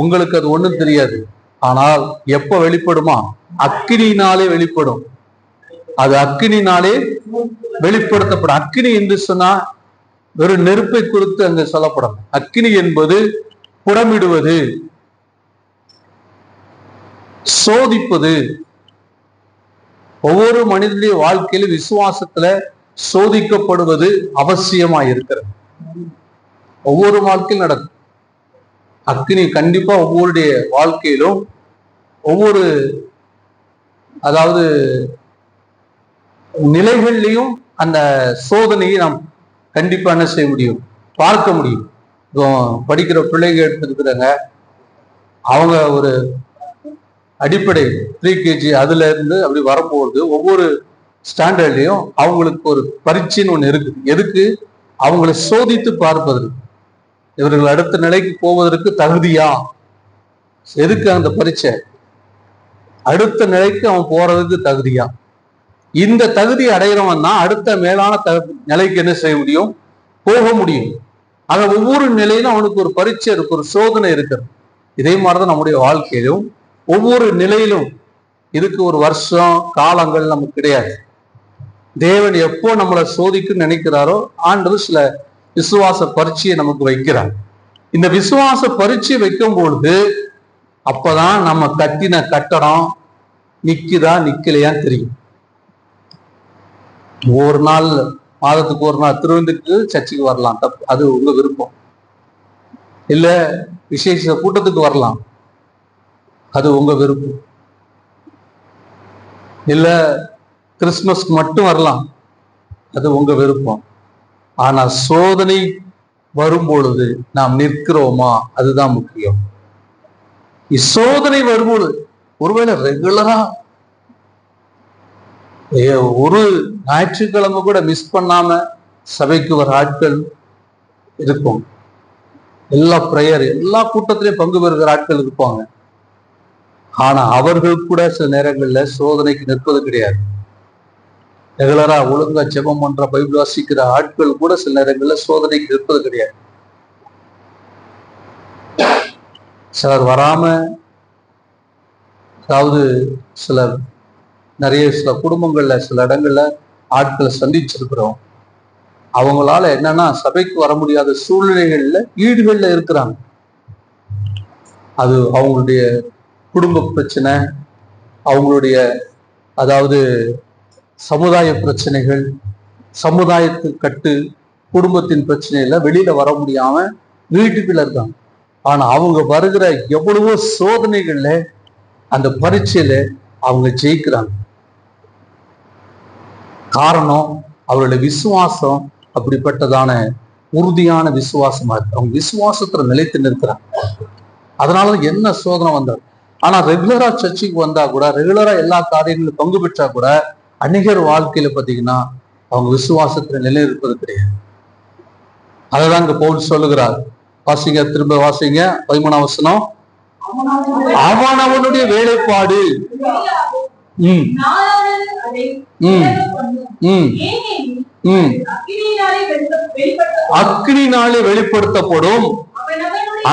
A: உங்களுக்கு அது ஒண்ணும் தெரியாது. ஆனால் எப்ப வெளிப்படுமா? அக்கினியினாலே வெளிப்படும். அது அக்கினினாலே வெளிப்படுத்தப்படும். அக்கினி என்று சொன்னா வெறும் நெருப்பை குறித்து அங்க சொல்லப்படும். அக்கினி என்பது புடமிடுவது, சோதிப்பது. ஒவ்வொரு மனிதனுடைய வாழ்க்கையில விசுவாசத்துல சோதிக்கப்படுவது அவசியமா இருக்கிறது. ஒவ்வொரு வாழ்க்கையில் நடக்கும். அக்கினி கண்டிப்பா ஒவ்வொருடைய வாழ்க்கையிலும் ஒவ்வொரு அதாவது நிலைகள்லையும் அந்த சோதனையை நாம் கண்டிப்பா என்ன செய்ய முடியும், பார்க்க முடியும். இப்போ படிக்கிற பிள்ளைங்க எடுத்துருக்குறாங்க, அவங்க ஒரு அடிப்படை 3kg அதுல இருந்து அப்படி வரும்போது ஒவ்வொரு ஸ்டாண்டர்ட்லையும் அவங்களுக்கு ஒரு பரீட்சைன்னு ஒண்ணு இருக்குது. எதுக்கு? அவங்களை சோதித்து பார்ப்பதற்கு, இவர்கள் அடுத்த நிலைக்கு போவதற்கு தகுதியா. எதுக்கு அந்த பரீட்சை? அடுத்த நிலைக்கு அவன் போறதுக்கு தகுதியா. இந்த தகுதி அடைகிறவன் தான் அடுத்த மேலான நிலைக்கு என்ன செய்ய முடியும், போக முடியும். ஆக ஒவ்வொரு நிலையிலும் அவனுக்கு ஒரு பரீட்சை இருக்கு, ஒரு சோதனை இருக்கிறது. இதே மாதிரிதான் நம்முடைய வாழ்க்கையிலும் ஒவ்வொரு நிலையிலும் இதுக்கு ஒரு வருஷம் காலங்கள் நமக்கு கிடையாது. தேவன் எப்போ நம்மளை சோதிக்க நினைக்கிறாரோ ஆண்டவர் சில விசுவாச பரீட்சையை நமக்கு வைக்கிறார். இந்த விசுவாச பரீட்சை வைக்கும் பொழுது அப்பதான் நம்ம கட்டின கட்டடம் நிக்குதா நிக்கலையான்னு தெரியும். ஒரு நாள், மாதத்துக்கு ஒரு நாள் திருவிழந்துக்கு சர்ச்சுக்கு வரலாம், தப்பு, அது உங்க விருப்பம். இல்ல விசேஷ கூட்டத்துக்கு வரலாம், அது உங்க விருப்பம். இல்ல கிறிஸ்துமஸ்க்கு மட்டும் வரலாம், அது உங்க விருப்பம். ஆனா சோதனை வரும் பொழுது நாம் நிற்கிறோமா, அதுதான் முக்கியம். சோதனை வரும்பொழுது ஒருவேளை ரெகுலரா ஒரு ஞாயிற்றுக்கிழமை கூட மிஸ் பண்ணாம சபைக்கு வர ஆட்கள் இருக்கும். எல்லா பிரேயர், எல்லா கூட்டத்திலையும் பங்கு பெறுகிற ஆட்கள் இருப்பாங்க. ஆனா அவர்கள் கூட சில நேரங்கள்ல சோதனைக்கு நிற்பது கிடையாது. ரெகுலரா ஒழுங்கா ஜெபம் பண்ற, பைபிள் வாசிக்கிற ஆட்கள் கூட சில நேரங்கள்ல சோதனைக்கு நிற்பது கிடையாது. சிலர் வராம, அதாவது சிலர் நிறைய சில குடும்பங்கள்ல சில இடங்கள்ல ஆட்களை சந்திச்சிருக்கிறோம். அவங்களால என்னன்னா சபைக்கு வர முடியாத சூழ்நிலைகள்ல ஈடுகள்ல இருக்கிறாங்க. அது அவங்களுடைய குடும்ப பிரச்சனை, அவங்களுடைய அதாவது சமுதாய பிரச்சனைகள், சமுதாயத்து கட்டு, குடும்பத்தின் பிரச்சனையில வெளியில வர முடியாம வீட்டுக்குள்ள இருக்காங்க. ஆனா அவங்க வருகிற எவ்வளவோ சோதனைகள்ல அந்த பரீட்சையில அவங்க ஜெயிக்கிறாங்க. காரணம் அவருடைய விசுவாசம் அப்படிப்பட்டதான உறுதியான விசுவாசமா இருக்கு. அவங்க விசுவாசத்துல நிலைத்து நிற்கிறாங்க. அதனால என்ன சோதனை வந்தார். ஆனா ரெகுலரா சர்ச்சுக்கு வந்தா கூட, ரெகுலரா எல்லா காரியங்களும் பங்கு பெற்றா கூட அநேகர் வாழ்க்கையில பாத்தீங்கன்னா அவங்க விசுவாசத்துல நிலை இருப்பது கிடையாது. அததான் இங்க பவுல் சொல்லுகிறார். வாசிங்க, திரும்ப வாசிங்க 13ஆம் வசனம். அவன் அவனுடைய வேலைப்பாடு அக்னினாலே வெளிப்படுத்தப்படும்.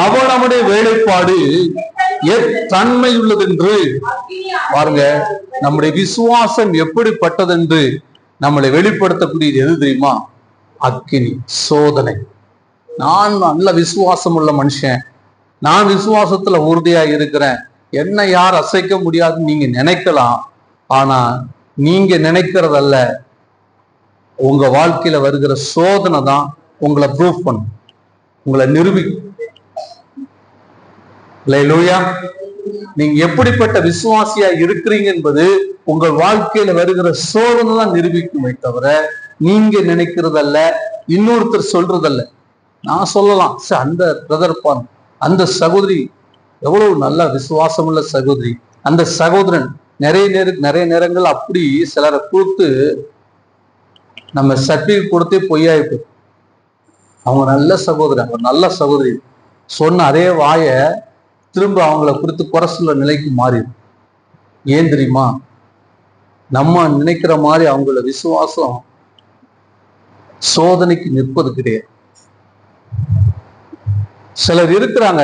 A: அவன் அவனுடைய வேலைப்பாடு தன்மை உள்ளதென்று பாருங்க. நம்முடைய விசுவாசம் எப்படிப்பட்டதென்று நம்மளை வெளிப்படுத்தக்கூடியது எது தெரியுமா? அக்கினி, சோதனை. நான் நல்ல விசுவாசம் உள்ள மனுஷன், நான் விசுவாசத்துல உறுதியா இருக்கிறேன், என்ன யார் அசைக்க முடியாதுன்னு நீங்க நினைக்கலாம். ஆனா நீங்க நினைக்கிறதல்ல, உங்க வாழ்க்கையில வருகிற சோதனை தான் உங்களை ப்ரூஃப் பண்ணும், உங்களை நிரூபிக்கும். அல்லேலூயா. நீங்க எப்படிப்பட்ட விசுவாசியா இருக்கிறீங்க என்பது உங்கள் வாழ்க்கையில வருகிற சோதனை தான் நிரூபிக்குமே தவிர நீங்க நினைக்கிறதல்ல, இன்னொருத்தர் சொல்றதல்ல. நான் சொல்லலாம், அந்த பிரதர் பான், அந்த சகோதரி எவ்வளவு நல்ல விசுவாசம் உள்ள சகோதரி, அந்த சகோதரன் நிறைய நேரங்கள் அப்படி சிலரை கூப்பிட்டு நம்ம சர்டிபிகேட் கொடுத்தே பொய்யாயிட்டு, அவங்க நல்ல சகோதரன், ஒரு நல்ல சகோதரி சொன்ன அதே வாய திரும்ப அவங்கள குறித்து குறை சொல்ல நிலைக்கு மாறிடும். ஏன் தெரியுமா? நம்ம நினைக்கிற மாதிரி அவங்கள விசுவாசம் சோதனைக்கு நிற்பது கிடையாது. சிலர் இருக்கிறாங்க,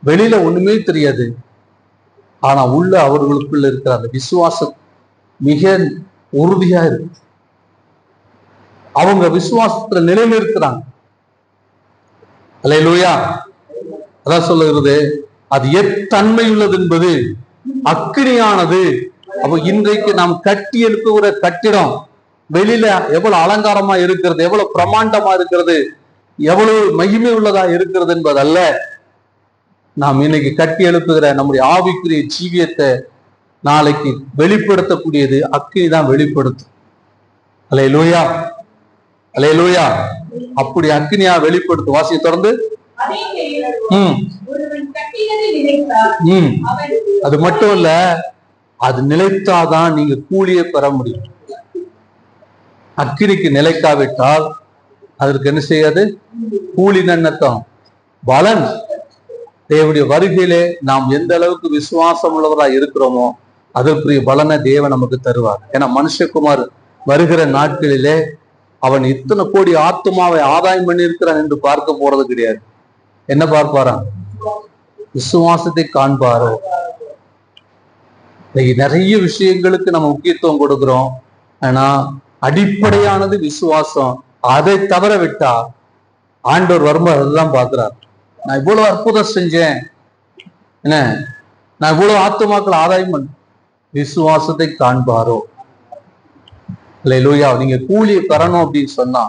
A: வெளியில ஒண்ணுமே தெரியாது, ஆனா உள்ள அவர்களுக்குள்ள இருக்கிற அந்த விசுவாசம் மிக உறுதியா இருக்கு. அவங்க விசுவாசத்துல நிலைநிறுத்துறாங்க. அல்லேலூயா. அதான் சொல்லுகிறது, அது எத்தன்மை உள்ளது என்பது அக்கினியானது. அப்போ இன்றைக்கு நாம் கட்டி எழுப்புகிற கட்டிடம் வெளியில எவ்வளவு அலங்காரமா இருக்கிறது, எவ்வளவு பிரமாண்டமா இருக்கிறது, எவ்வளவு மகிமை உள்ளதா இருக்கிறது என்பதல்ல, நாம் இன்னைக்கு கட்டி எழுப்புகிற நம்முடைய ஆவிக்குரிய ஜீவியத்தை நாளைக்கு வெளிப்படுத்தக்கூடியது அக்கினி தான் வெளிப்படுத்தும். அல்லேலூயா, அல்லேலூயா. அப்படி அக்கினியா வெளிப்படுத்தும். வாசியை தொடர்ந்து. அது மட்டும் இல்ல, அது நிலைத்தாதான் நீங்க கூலியை பெற முடியும். அக்கினிக்கு நிலைக்காவிட்டால் அதற்கு என்ன செய்யாது? கூலி நன்னத்தம் பலன். தேவனுடைய வருகையிலே நாம் எந்த அளவுக்கு விசுவாசம் உள்ளவரா இருக்கிறோமோ அதற்குரிய பலனை தேவன் நமக்கு தருவார். ஏன்னா மனுஷகுமார் வருகிற நாட்களிலே அவன் இத்தனை கோடி ஆத்துமாவை ஆதாயம் பண்ணி இருக்கிறான் என்று பார்க்க போறது கிடையாது. என்ன பார்ப்பாராம்? விசுவாசத்தை காண்பாரோ. நிறைய விஷயங்களுக்கு நம்ம முக்கியத்துவம் கொடுக்கிறோம், ஆனா அடிப்படையானது விசுவாசம். அதை தவற விட்டா ஆண்டவர் வரும்போது அதுதான் பார்க்கிறார். நான் இவ்வளவு அற்புதம் செஞ்சேன், என்ன நான் இவ்வளவு ஆத்துமாக்கள் ஆதாயம் பண்ண, விசுவாசத்தை காண்பாரோ. அல்லேலூயா. நீங்க கூலியை பெறணும் அப்படின்னு சொன்னா,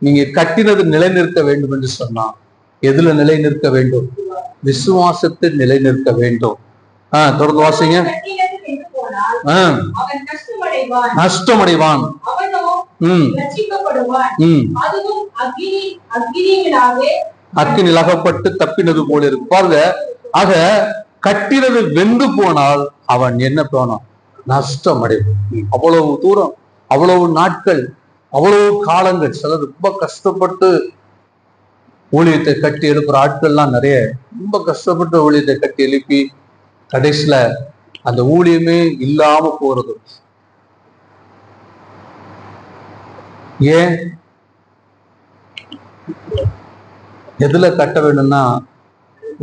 A: நீங்க கட்டினது நிலைநிற்க வேண்டும் என்று சொன்னா, எதுல நிலைநிற்க வேண்டும்? விசுவாசத்தை நிலைநிற்க வேண்டும். தொடர்ந்து வாசிங்க. நஷ்டமடைவான், அக்கினியில் அகப்பட்டு தப்பினது போல இருக்கு. பாருங்க, ஆக கட்டினது வெந்து போனால் அவன் என்ன போனான்? நஷ்டம் அடைவான். அவ்வளவு தூரம், அவ்வளவு நாட்கள், அவ்வளவு காலங்கள், சிலர் ரொம்ப கஷ்டப்பட்டு ஊழியத்தை கட்டி எழுப்புற ஆட்கள்லாம் நிறைய ரொம்ப கஷ்டப்பட்டு ஊழியத்தை கட்டி எழுப்பி கடைசியில அந்த ஊழியமே இல்லாம போறது. ஏன்? எதுல கட்ட வேணும்னா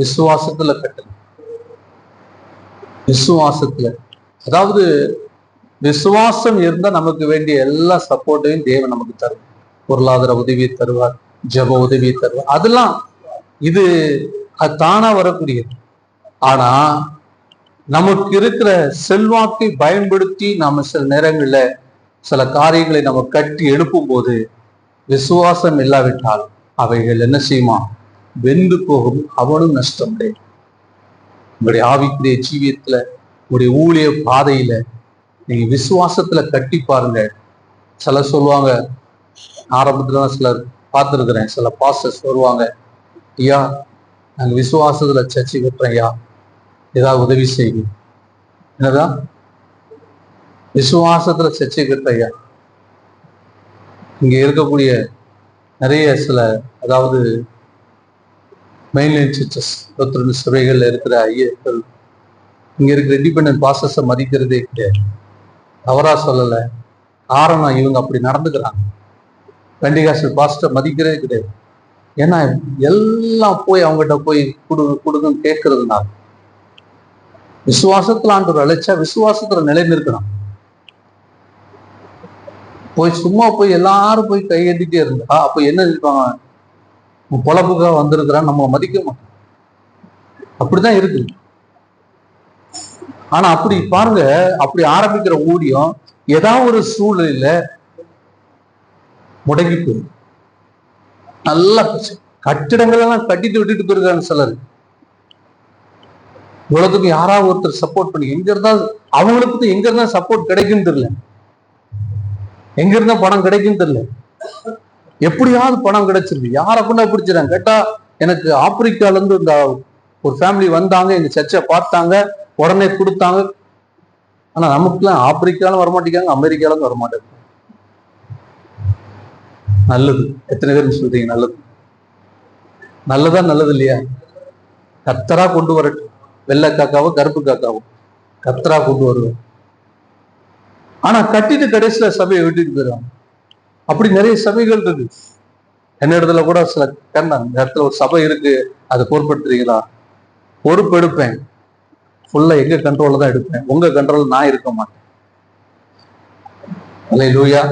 A: விசுவாசத்துல கட்டணும். விசுவாசத்துல, அதாவது விசுவாசம் இருந்தா நமக்கு வேண்டிய எல்லா சப்போர்ட்டையும் தேவன் நமக்கு தரும். பொருளாதார உதவியை தருவார், ஜப உதவியை தருவார், அதெல்லாம் இது தானா வரக்கூடியது. ஆனா நமக்கு இருக்கிற செல்வாக்கை பயன்படுத்தி நம்ம சில நேரங்கள்ல சில காரியங்களை நம்ம கட்டி எழுப்பும் போது விசுவாசம் இல்லாவிட்டால் அவைகள் என்ன செய்யுமா? வெந்து போகும், அவனும் நஷ்டம் அடையும். உங்களுடைய ஆவிக்குரிய ஜீவியத்துல, உங்களுடைய ஊழிய பாதையில நீங்க விசுவாசத்துல கட்டி பாருங்க. சிலர் சொல்லுவாங்க, ஆரம்பத்துலதான் சிலர் பார்த்துருக்குறேன், சில பாஸ்டர்ஸ் வருவாங்க, ஐயா நாங்க விசுவாசத்துல சர்ச்சை கட்டுறோம், ஐயா ஏதாவது உதவி செய்யுங்க. என்னதான் விசுவாசத்துல சர்ச்சை கட்டுற ஐயா? இங்க இருக்கக்கூடிய நிறைய சில, அதாவது மெயின்லைன் சர்ச்சஸ் 22 சபைகள்ல இருக்கிற ஐயர்கள் இங்க இருக்கிற இண்டிபெண்டன்ட் பாஸ்டர்ஸை மதிக்கிறதே கிடையாது. தவறா சொல்லல, காரணம் இவங்க அப்படி நடந்துக்கிறாங்க. பெண்டிகாஸ்டல் பாஸ்டர் மதிக்கிறதே கிடையாது. ஏன்னா எல்லாம் போய் அவங்ககிட்ட போய் கொடுங்கன்னு கேட்கறதுனால. விசுவாசத்துல ஆண்டவர் அழைச்சா விசுவாசத்துல நிலை நிற்கணும். போய் சும்மா போய் எல்லாரும் போய் கையெழுத்திட்டே இருந்தா அப்ப என்ன நினைப்பாங்க? பொழப்புக்காக வந்திருக்கிறான், நம்ம மதிக்க மாட்டோம். அப்படிதான் இருக்கு. ஆனா அப்படி பாருங்க, அப்படி ஆரம்பிக்கிற ஊழியம் ஏதாவது ஒரு சூழ்நிலையில முடங்கி போயிடும். நல்லா கட்டிடங்கள் எல்லாம் கட்டிட்டு விட்டுட்டு போயிருக்காங்க சிலர். உலகத்துக்கு யாராவது ஒருத்தர் சப்போர்ட் பண்ணி, எங்க இருந்தா அவங்களுக்கு எங்க இருந்தா சப்போர்ட் கிடைக்குன்னு தெரியல, எங்க இருந்தா பணம் கிடைக்குன்னு தெரியல, எப்படியாவது பணம் கிடைச்சிருக்கு. யாரை கொண்டா பிடிச்சிடாங்க கேட்டா, எனக்கு ஆப்பிரிக்கால இருந்து இந்த ஒரு ஃபேமிலி வந்தாங்க, எங்க சர்ச்சை பார்த்தாங்க, உடனே கொடுத்தாங்க. ஆனா நமக்குலாம் ஆப்பிரிக்காலும் வரமாட்டேங்காங்க, அமெரிக்காலும் வரமாட்டேங்க. நல்லது. எத்தனை பேர் சொல்றீங்க நல்லது? நல்லதா நல்லது இல்லையா? கர்த்தரா கொண்டு வரட்டும். வெள்ளை காக்காவோ கருப்பு காக்காவோ கர்த்தரா கொண்டு வருவேன். ஆனா கட்டிட்டு கடைசியில சபையை விட்டுட்டு போயிடுவாங்க. அப்படி நிறைய சபைகள் இருக்கு. என்ன இடத்துல கூட சில இந்த இடத்துல ஒரு சபை இருக்கு, அதை பொறுப்படுத்துறீங்களா? பொறுப்பு எடுப்பேன், ஃபுல்லா எங்க கண்ட்ரோல்ல தான் எடுப்பேன், உங்க கண்ட்ரோல் நான் இருக்க மாட்டேன். அல்லேலூயா.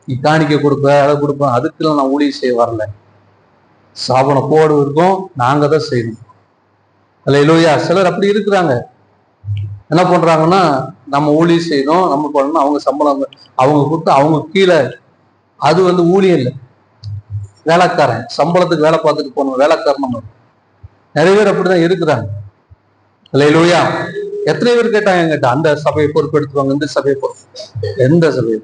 A: நீ காணிக்க கொடுப்ப, அதை கொடுப்பேன், அதுக்கெல்லாம் நான் ஊழியம் செய்ய வரல. சாபன போடு இருக்கும், நாங்க தான் செய்யணும். அல்லேலூயா. சிலர் அப்படி இருக்கிறாங்க. என்ன பண்றாங்கன்னா, நம்ம ஊழியம் செய்யணும், நம்ம பண்ணணும், அவங்க சம்பளம் அவங்க கொடுத்து அவங்க கீழே. அது ஊழியம் இல்லை, வேலைக்காரன். சம்பளத்துக்கு வேலை பார்த்துட்டு போகணும், வேலைக்காரன். நிறைய பேர் அப்படிதான் இருக்கிறாங்க. அல்லேலூயா. எத்தனை பேர் கேட்டாங்க என்கிட்ட, அந்த சபையை பொறுப்பெடுத்துவாங்க, இந்த சபையை பொறுப்பு. எந்த சபையை?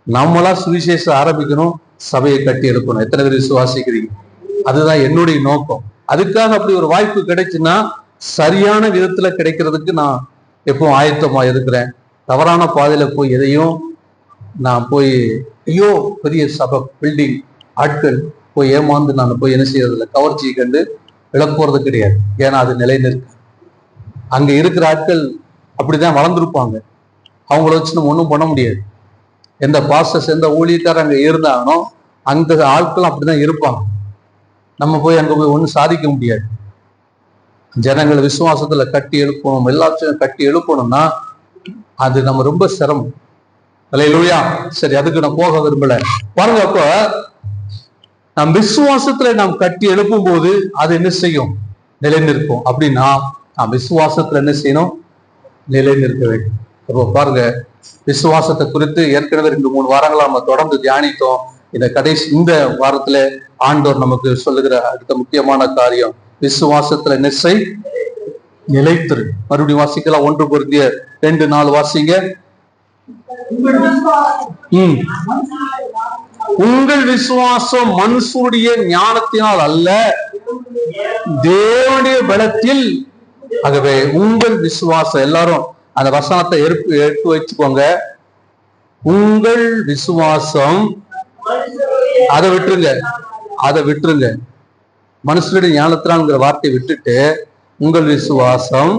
A: நம்மளா சுவிசேஷம் ஆரம்பிக்கணும், சபையை கட்டி எடுக்கணும். எத்தனை பேர் விசுவாசிக்கிறீங்க? அதுதான் என்னுடைய நோக்கம். அதுக்காக அப்படி ஒரு வாய்ப்பு கிடைச்சுன்னா சரியான விதத்துல கிடைக்கிறதுக்கு நான் எப்பவும் ஆயத்தமா இருக்கிறேன். தவறான பாதையில போய் எதையும் நான் போய் ஐயோ பெரிய சபை பில்டிங் ஆட்கள் போய் ஏமாந்து நான் போய் என்ன செய்யறதில்லை, கவர்ச்சியை கண்டு இழப்போறது கிடையாது. ஏன்னா அது நிலைநிற்கு. அங்க இருக்கிற ஆட்கள் அப்படிதான் வளர்ந்துருப்பாங்க. அவங்கள வச்சு நம்ம ஒன்றும் பண்ண முடியாது. எந்த பாஸ்டர்ஸ் எந்த ஊழியக்காரர் அங்க இருந்தாங்கன்னா அந்த ஆட்கள் அப்படிதான் இருப்பாங்க. நம்ம போய் அங்க போய் ஒன்றும் சாதிக்க முடியாது. ஜனங்களை விசுவாசத்துல கட்டி எழுப்பணும், எல்லாத்தையும் கட்டி எழுப்பணும்னா அது நம்ம ரொம்ப சிரமம். அல்லேலூயா. சரி, அதுக்கு நான் போக விரும்பல. பாருங்க, அப்ப நம் விசுவாசத்துல நாம் கட்டி எழுப்பும் போது அது என்ன செய்யும்? நிலைநிற்கும். அப்படின்னா நாம் விசுவாசத்துல என்ன செய்யணும்? நிலைநிற்க வேண்டும். அப்போ பாருங்க, விசுவாசத்தை குறித்து ஏற்கனவே 2-3 வாரங்களா நம்ம தொடர்ந்து தியானித்தோம். இந்த வாரத்துல ஆண்டவர் நமக்கு சொல்லுகிற அடுத்த முக்கியமான காரியம், விசுவாசத்துல என்ன செய்? நிலைத்திரு. மறுபடியும் வாசிக்கலாம். 1 கொரிந்தியர் 2:4 வாசிங்க. உங்கள் விசுவாசம் மனுஷனுடைய ஞானத்தினால் அல்ல, தேவனுடைய பலத்தில். ஆகவே உங்கள் விசுவாசம், எல்லாரும் அந்த வசனத்தை எடுத்து வச்சுக்கோங்க. உங்கள் விசுவாசம், அதை விட்டுருங்க. மனுஷனுடைய ஞானத்தினால்ங்கிற வார்த்தையை விட்டுட்டு உங்கள் விசுவாசம்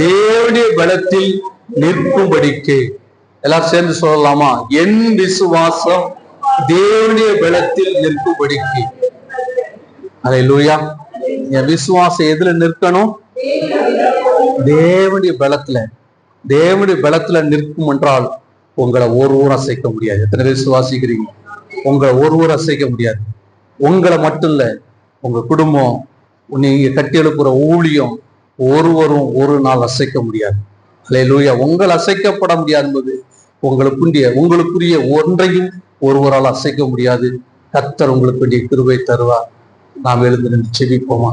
A: தேவனுடைய பலத்தில் நிற்கும்படிக்கு. எல்லாரும் சேர்ந்து சொல்லலாமா? என் விசுவாசம் தேவனுடைய பலத்தில் நிற்கும்படிக்கு. அல்லேலூயா. என் விசுவாசம் எதுல நிற்கணும்? தேவனுடைய பலத்துல நிற்கும் என்றால் உங்களை ஒருவரும் அசைக்க முடியாது. எத்தனை பேர் விசுவாசிக்கிறீங்க? உங்களை ஒருவரும் அசைக்க முடியாது. உங்களை மட்டும் இல்ல, உங்க குடும்பம், நீங்க கட்டி எழுப்புற ஊழியம், ஒருவரும் ஒரு நாள் அசைக்க முடியாது. அல்லேலூயா. உங்களை அசைக்கப்பட முடியாது என்பது உங்களுக்குரிய ஒன்றையும் ஒருவரால் அசைக்க முடியாது. கர்த்தர் உங்களுக்கு வேண்டிய கிருபை தருவார். நாம் எழுந்து நின்று செபிப்போமா?